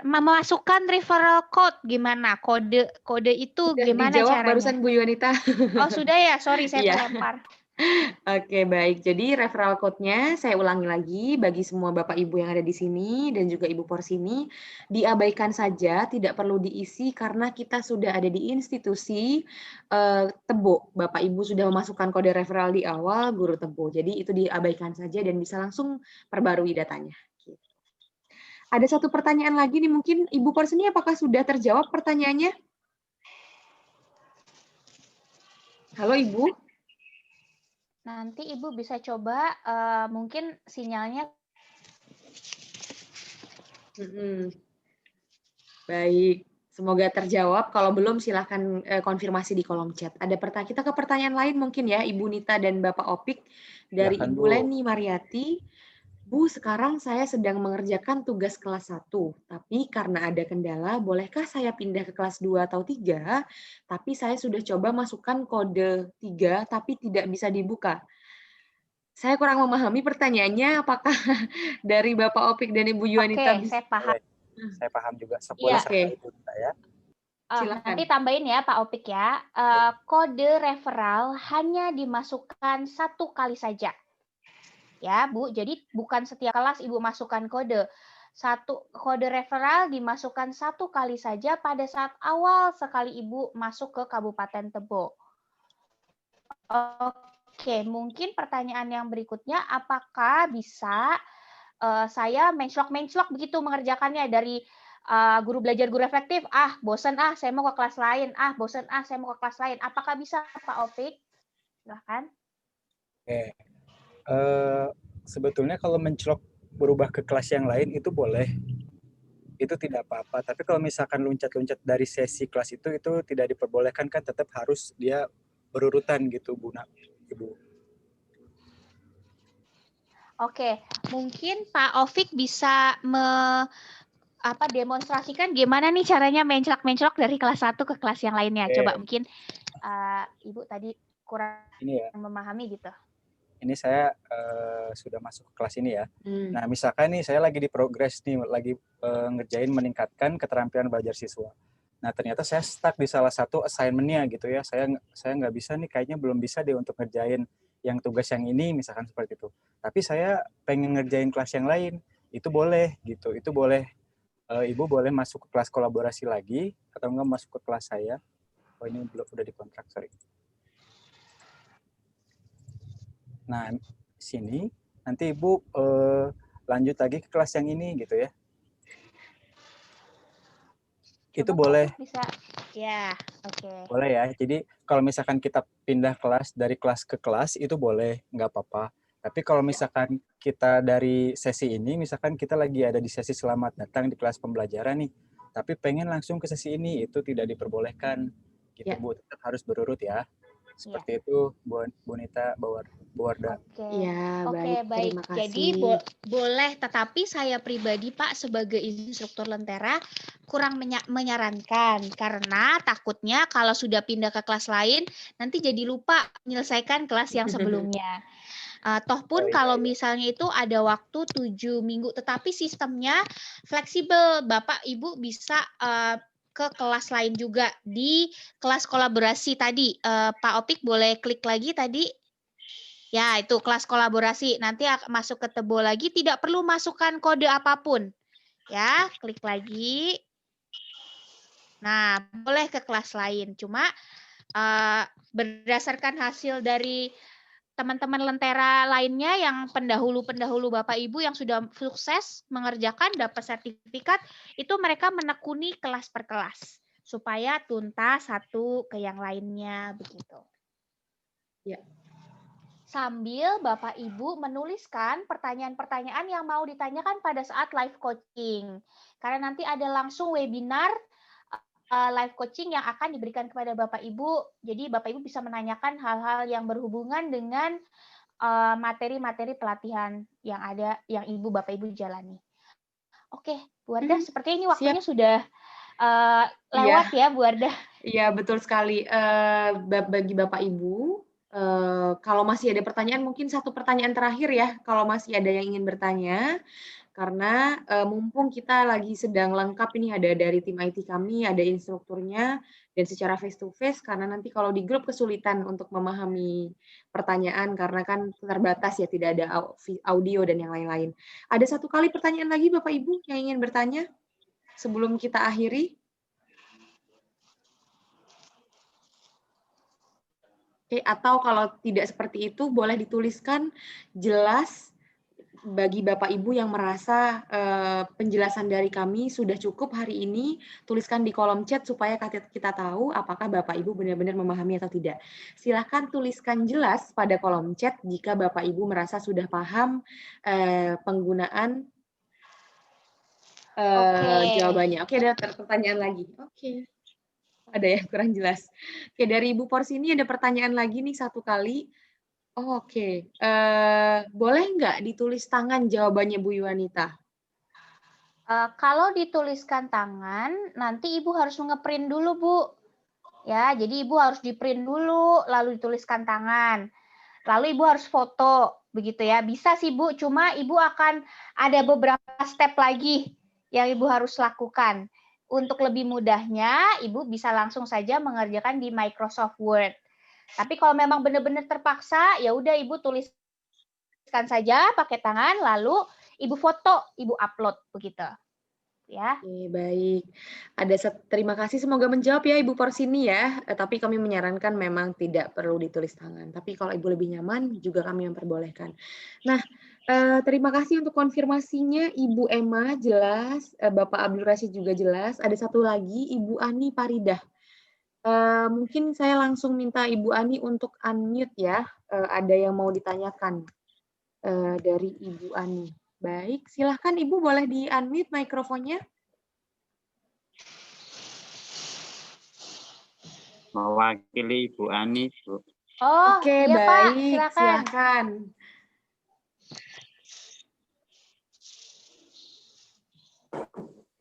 S2: memasukkan referral code gimana? Kode itu
S1: Sudah
S2: gimana
S1: dijawab
S2: caranya?
S1: barusan Bu Yuanita.
S2: Oh sudah ya, sorry saya
S1: Iya.
S2: terlempar.
S1: Oke, baik. Jadi referral code-nya saya ulangi lagi bagi semua Bapak Ibu yang ada di sini dan juga Ibu Porsini, diabaikan saja, tidak perlu diisi karena kita sudah ada di institusi Tebo. Bapak Ibu sudah memasukkan kode referral di awal Guru Tebo. Jadi itu diabaikan saja dan bisa langsung perbarui datanya. Gitu. Ada satu pertanyaan lagi nih, mungkin Ibu Porsini apakah sudah terjawab pertanyaannya? Halo Ibu?
S2: Nanti Ibu bisa coba mungkin sinyalnya.
S1: Baik, semoga terjawab. Kalau belum silahkan konfirmasi di kolom chat. Kita ke pertanyaan lain mungkin ya, Ibu Nita dan Bapak Opik dari
S5: Silakan,
S1: Ibu
S5: Bu.
S1: Leni Mariati. Bu, sekarang saya sedang mengerjakan tugas kelas 1, tapi karena ada kendala, bolehkah saya pindah ke kelas 2 atau 3? Tapi saya sudah coba masukkan kode 3, tapi tidak bisa dibuka. Saya kurang memahami pertanyaannya, apakah dari Bapak Opik dan Ibu Yuanita
S2: Oke,
S1: bisa?
S2: saya paham.
S5: Saya paham juga.
S2: Iya.
S5: Boleh Ibu Nita ya.
S1: Silakan.
S2: Nanti tambahin ya Pak Opik ya. Kode referral hanya dimasukkan 1 kali saja. Ya, Bu. Jadi bukan setiap kelas Ibu masukkan kode. Kode referral dimasukkan 1 kali saja pada saat awal sekali Ibu masuk ke Kabupaten Tebo. Oke, mungkin pertanyaan yang berikutnya, apakah bisa saya menclok begitu mengerjakannya dari guru belajar guru reflektif, bosan saya mau ke kelas lain, bosan saya mau ke kelas lain. Apakah bisa Pak Opik? Silahkan.
S5: Oke. Sebetulnya kalau mencelok berubah ke kelas yang lain itu boleh. Itu tidak apa-apa. Tapi kalau misalkan loncat-loncat dari sesi kelas itu tidak diperbolehkan, kan tetap harus dia berurutan gitu, Bu. Ibu.
S2: Oke, mungkin Pak Opik bisa demonstrasikan gimana nih caranya menclok dari kelas 1 ke kelas yang lainnya. Coba mungkin Ibu tadi kurang memahami gitu.
S5: Ini saya sudah masuk ke kelas ini ya. Nah, misalkan nih saya lagi di progres nih, lagi ngerjain meningkatkan keterampilan belajar siswa. Nah, ternyata saya stuck di salah satu assignment-nya gitu ya. Saya nggak bisa nih, kayaknya belum bisa deh untuk ngerjain yang tugas yang ini, misalkan seperti itu. Tapi saya pengen ngerjain kelas yang lain, itu boleh gitu. Itu boleh, Ibu boleh masuk ke kelas kolaborasi lagi, atau enggak masuk ke kelas saya. Oh, ini udah dikontrak, sorry. Nah, sini nanti Ibu lanjut lagi ke kelas yang ini gitu ya.
S2: Coba
S5: itu boleh.
S2: Bisa. Ya, oke.
S5: Boleh ya. Jadi kalau misalkan kita pindah kelas dari kelas ke kelas itu boleh, nggak apa-apa. Tapi kalau misalkan kita dari sesi ini, misalkan kita lagi ada di sesi selamat datang di kelas pembelajaran nih, tapi pengen langsung ke sesi ini, itu tidak diperbolehkan. Gitu, Bu. Tetap harus berurut ya. Seperti itu, Bu Nita, Bu Wardah.
S2: Oke, baik.
S1: Terima kasih.
S2: Jadi boleh, tetapi saya pribadi Pak sebagai instruktur Lentera kurang menyarankan karena takutnya kalau sudah pindah ke kelas lain nanti jadi lupa menyelesaikan kelas yang sebelumnya. Toh pun kalau misalnya itu ada waktu 7 minggu, tetapi sistemnya fleksibel. Bapak Ibu bisa ke kelas lain juga di kelas kolaborasi tadi. Pak Opik boleh klik lagi tadi. Ya, itu kelas kolaborasi. Nanti masuk ke Tebo lagi, tidak perlu masukkan kode apapun. Ya, klik lagi. Nah, boleh ke kelas lain. Cuma berdasarkan hasil dari teman-teman Lentera lainnya yang pendahulu-pendahulu Bapak Ibu yang sudah sukses mengerjakan dapat sertifikat, itu mereka menekuni kelas per kelas supaya tuntas satu ke yang lainnya begitu.
S1: Ya.
S2: Sambil Bapak Ibu menuliskan pertanyaan-pertanyaan yang mau ditanyakan pada saat live coaching. Karena nanti ada langsung webinar live coaching yang akan diberikan kepada Bapak Ibu. Jadi Bapak Ibu bisa menanyakan hal-hal yang berhubungan dengan materi-materi pelatihan yang ada, yang Ibu Bapak Ibu jalani. Oke, Bu Wardah, sepertinya ini waktunya sudah lewat ya, Bu Wardah.
S1: Iya, betul sekali. Bagi Bapak Ibu, kalau masih ada pertanyaan, mungkin satu pertanyaan terakhir ya, kalau masih ada yang ingin bertanya. Karena mumpung kita lagi sedang lengkap ini, ada dari tim IT kami, ada instrukturnya, dan secara face to face, karena nanti kalau di grup kesulitan untuk memahami pertanyaan karena kan terbatas ya, tidak ada audio dan yang lain-lain. Ada satu kali pertanyaan lagi Bapak Ibu yang ingin bertanya sebelum kita akhiri? Oke, atau kalau tidak seperti itu boleh dituliskan jelas bagi Bapak Ibu yang merasa penjelasan dari kami sudah cukup hari ini, tuliskan di kolom chat supaya kita tahu apakah Bapak Ibu benar-benar memahami atau tidak. Silahkan tuliskan jelas pada kolom chat jika Bapak Ibu merasa sudah paham penggunaan jawabannya. Oke, ada pertanyaan lagi. Oke. Ada ya, kurang jelas. Oke, dari Ibu Porsini ada pertanyaan lagi nih satu kali. Oh, oke. Boleh nggak ditulis tangan jawabannya Bu Yuanita?
S2: Kalau dituliskan tangan, nanti Ibu harus nge-print dulu, Bu. Ya, jadi Ibu harus di-print dulu, lalu dituliskan tangan. Lalu Ibu harus foto, begitu ya. Bisa sih, Bu, cuma Ibu akan ada beberapa step lagi yang Ibu harus lakukan. Untuk lebih mudahnya, Ibu bisa langsung saja mengerjakan di Microsoft Word. Tapi kalau memang benar-benar terpaksa, ya udah Ibu tuliskan saja pakai tangan, lalu Ibu foto, Ibu upload, begitu. Ya.
S1: Oke, baik. Terima kasih, semoga menjawab ya Ibu Porsini ya. Tapi kami menyarankan memang tidak perlu ditulis tangan. Tapi kalau Ibu lebih nyaman, juga kami memperbolehkan. Nah, terima kasih untuk konfirmasinya Ibu Emma, jelas. Bapak Abdul Rashid juga jelas. Ada satu lagi, Ibu Ani Paridah. Mungkin saya langsung minta Ibu Ani untuk unmute ya. Ada yang mau ditanyakan dari Ibu Ani. Baik, silahkan Ibu boleh di-unmute mikrofonnya.
S7: Mewakili Ibu Ani, Bu.
S2: Oh,
S1: oke,
S2: iya,
S1: baik,
S2: Pak,
S1: silakan.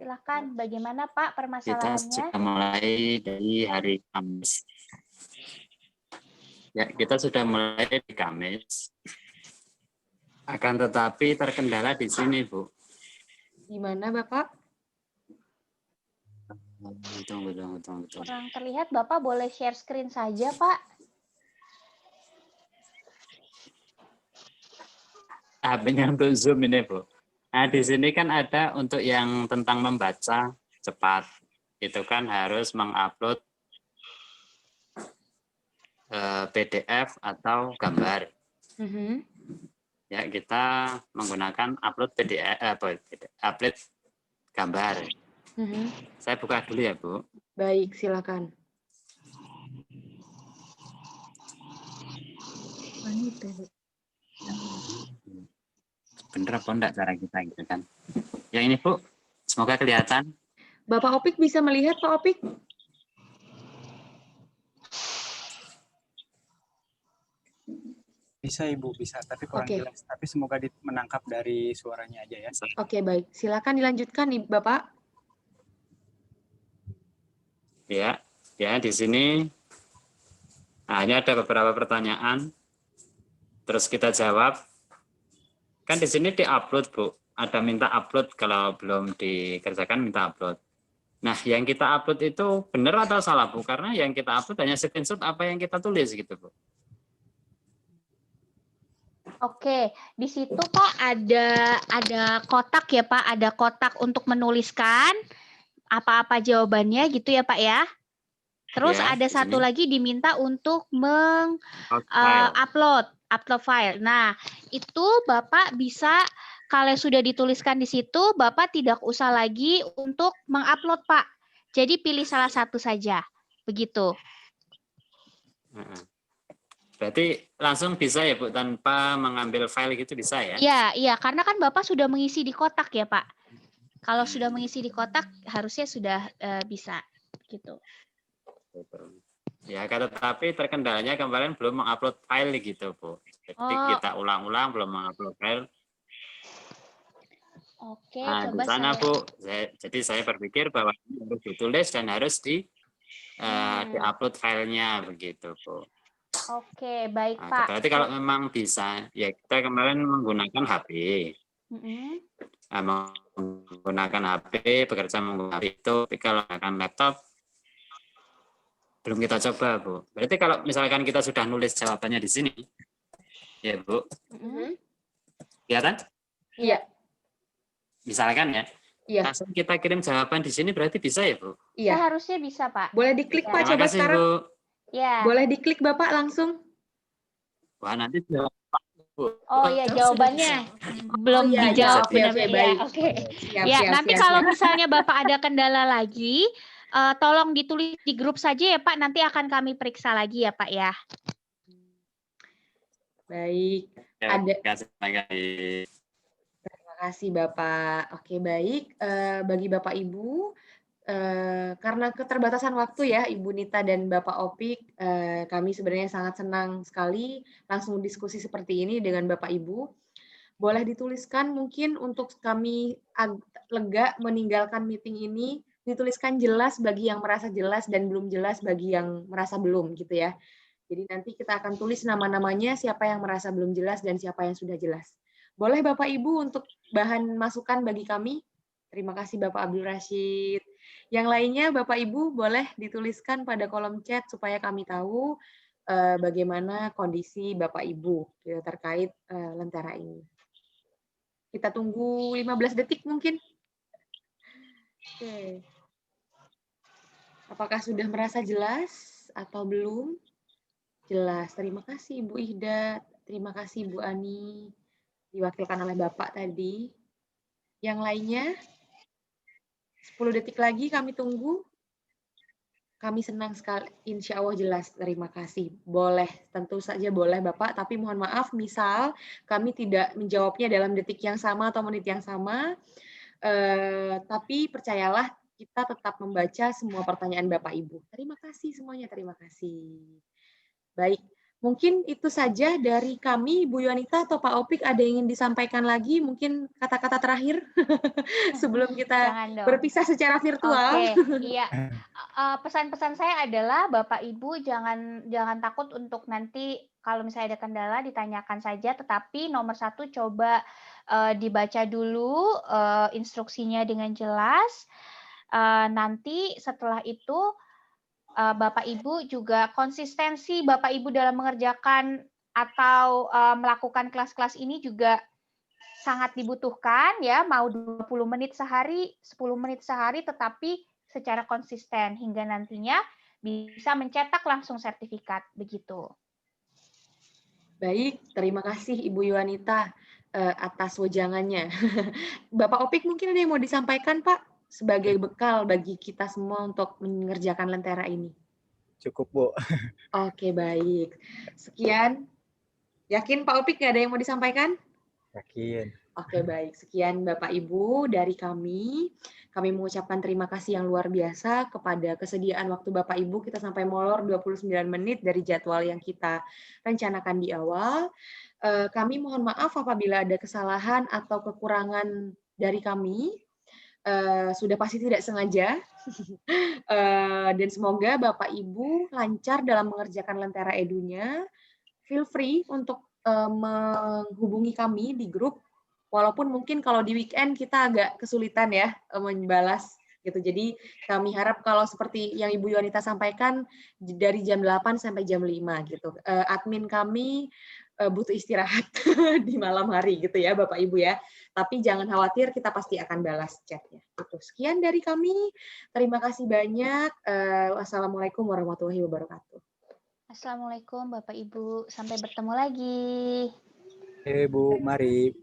S2: Silakan, bagaimana Pak
S7: Kita
S2: permasalahannya?
S7: sudah mulai dari hari Kamis. Ya, kita sudah mulai di Kamis. Akan tetapi terkendala di sini, Bu.
S1: Di mana, Bapak?
S7: Tunggu.
S2: Kurang terlihat, Bapak boleh share screen saja, Pak.
S7: HP-nya untuk Zoom ini, Bu. Nah, di sini kan ada untuk yang tentang membaca cepat. Itu kan harus mengupload PDF atau gambar. Ya, kita menggunakan upload PDF, upload gambar. Saya buka dulu ya, Bu.
S1: Baik, silakan.
S7: Bener apa enggak cara kita gitu kan? Yang ini, Bu, semoga kelihatan.
S1: Bapak Opik bisa melihat, Pak Opik?
S5: Bisa Ibu, bisa, tapi kurang jelas. Tapi semoga menangkap dari suaranya aja ya.
S1: Oke, baik. Silakan dilanjutkan, Bapak.
S7: Ya, di sini hanya ada beberapa pertanyaan. Terus kita jawab. Kan di sini di-upload, Bu. Ada minta upload, kalau belum dikerjakan minta upload. Nah, yang kita upload itu benar atau salah, Bu? Karena yang kita upload hanya screenshot apa yang kita tulis gitu, Bu.
S2: Oke, di situ Pak ada kotak ya Pak, ada kotak untuk menuliskan apa-apa jawabannya gitu ya Pak ya. Terus
S7: Ya,
S2: ada satu lagi diminta untuk upload file. Nah, itu Bapak bisa kalau sudah dituliskan di situ, Bapak tidak usah lagi untuk mengupload Pak. Jadi pilih salah satu saja, begitu.
S7: Berarti langsung bisa ya Bu, tanpa mengambil file gitu bisa ya?
S2: Iya, karena kan Bapak sudah mengisi di kotak ya Pak. Kalau sudah mengisi di kotak, harusnya sudah bisa gitu.
S7: Ya, tetapi terkendalanya kemarin belum mengupload file gitu Bu. Jadi kita ulang-ulang belum mengupload file.
S2: Oke,
S7: nah,
S2: coba
S7: di sana
S2: saya...
S7: Bu. Jadi saya berpikir bahwa ini harus ditulis dan harus di-upload filenya begitu Bu.
S2: Oke, baik
S7: Nah,
S2: Pak.
S7: berarti kalau memang bisa, ya kita kemarin menggunakan HP. menggunakan HP, bekerja menggunakan HP itu, tapi kalau menggunakan laptop belum kita coba, Bu. Berarti kalau misalkan kita sudah nulis jawabannya di sini, ya Bu, kelihatan?
S1: Iya.
S7: Misalkan ya,
S1: Iya.
S7: langsung kita kirim jawaban di sini berarti bisa ya, Bu?
S1: Iya.
S2: Seharusnya bisa, Pak.
S1: Boleh diklik,
S2: Ya.
S1: Pak,
S7: Terima
S1: coba
S7: kasih,
S1: sekarang.
S7: Bu.
S2: Ya.
S1: Boleh diklik, Bapak, langsung.
S7: Wah, nanti jawab, Bu.
S2: Oh iya, jawabannya belum
S1: iya,
S2: dijawab
S1: oke,
S2: benar-benar.
S1: oke, baik.
S2: Oke.
S1: Siap,
S2: Ya,
S1: siap,
S2: nanti
S1: siap,
S2: kalau
S1: siap.
S2: misalnya Bapak ada kendala lagi, tolong ditulis di grup saja ya, Pak. Nanti akan kami periksa lagi ya, Pak ya.
S1: Baik.
S7: Ya,
S1: Ada.
S7: Terima
S1: kasih, Bapak. Oke, baik. Bagi Bapak Ibu, karena keterbatasan waktu ya, Ibu Nita dan Bapak Opik, kami sebenarnya sangat senang sekali langsung diskusi seperti ini dengan Bapak Ibu. Boleh dituliskan mungkin untuk kami lega meninggalkan meeting ini, dituliskan jelas bagi yang merasa jelas dan belum jelas bagi yang merasa belum gitu ya. Jadi nanti kita akan tulis nama-namanya, siapa yang merasa belum jelas dan siapa yang sudah jelas. Boleh Bapak Ibu untuk bahan masukan bagi kami? Terima kasih Bapak Abdul Rashid. Yang lainnya Bapak Ibu boleh dituliskan pada kolom chat supaya kami tahu bagaimana kondisi Bapak Ibu terkait Lentera ini. Kita tunggu 15 detik mungkin. Oke. Apakah sudah merasa jelas atau belum? Jelas. Terima kasih Ibu Ihda. Terima kasih Bu Ani. Diwakilkan oleh Bapak tadi. Yang lainnya? 10 detik lagi kami tunggu. Kami senang sekali, insya Allah jelas, terima kasih. Boleh, tentu saja boleh Bapak, tapi mohon maaf, misal kami tidak menjawabnya dalam detik yang sama atau menit yang sama, tapi percayalah, kita tetap membaca semua pertanyaan Bapak Ibu. Terima kasih semuanya, terima kasih. Baik, mungkin itu saja dari kami, Bu Yuanita atau Pak Opik, ada yang ingin disampaikan lagi, mungkin kata-kata terakhir sebelum kita berpisah secara virtual.
S2: Oke, iya. Pesan-pesan saya adalah Bapak Ibu jangan takut untuk nanti kalau misalnya ada kendala ditanyakan saja, tetapi nomor 1 coba dibaca dulu instruksinya dengan jelas. Nanti setelah itu Bapak Ibu juga konsistensi Bapak Ibu dalam mengerjakan atau melakukan kelas-kelas ini juga sangat dibutuhkan ya, mau 20 menit sehari, 10 menit sehari, tetapi secara konsisten hingga nantinya bisa mencetak langsung sertifikat, begitu.
S1: Baik, terima kasih Ibu Yuanita atas wejangannya. Bapak Opik mungkin ada yang mau disampaikan Pak? Sebagai bekal bagi kita semua untuk mengerjakan Lentera ini.
S5: Cukup, Bu.
S1: Oke, baik. Sekian. Yakin Pak Opik nggak ada yang mau disampaikan?
S5: Yakin.
S1: Oke, baik. Sekian Bapak Ibu dari kami. Kami mengucapkan terima kasih yang luar biasa kepada kesediaan waktu Bapak Ibu. Kita sampai molor 29 menit dari jadwal yang kita rencanakan di awal. Kami mohon maaf apabila ada kesalahan atau kekurangan dari kami. Sudah pasti tidak sengaja. Dan semoga Bapak Ibu lancar dalam mengerjakan Lentera Edunya. Feel free untuk menghubungi kami di grup, walaupun mungkin kalau di weekend kita agak kesulitan ya membalas gitu. Jadi kami harap kalau seperti yang Ibu Yuanita sampaikan dari jam 8 sampai jam 5 gitu. Admin kami butuh istirahat di malam hari gitu ya Bapak Ibu ya. Tapi jangan khawatir, kita pasti akan balas chatnya. Gitu. Sekian dari kami. Terima kasih banyak. Wassalamualaikum warahmatullahi wabarakatuh.
S2: Assalamualaikum Bapak Ibu. Sampai bertemu lagi.
S5: Bu, mari.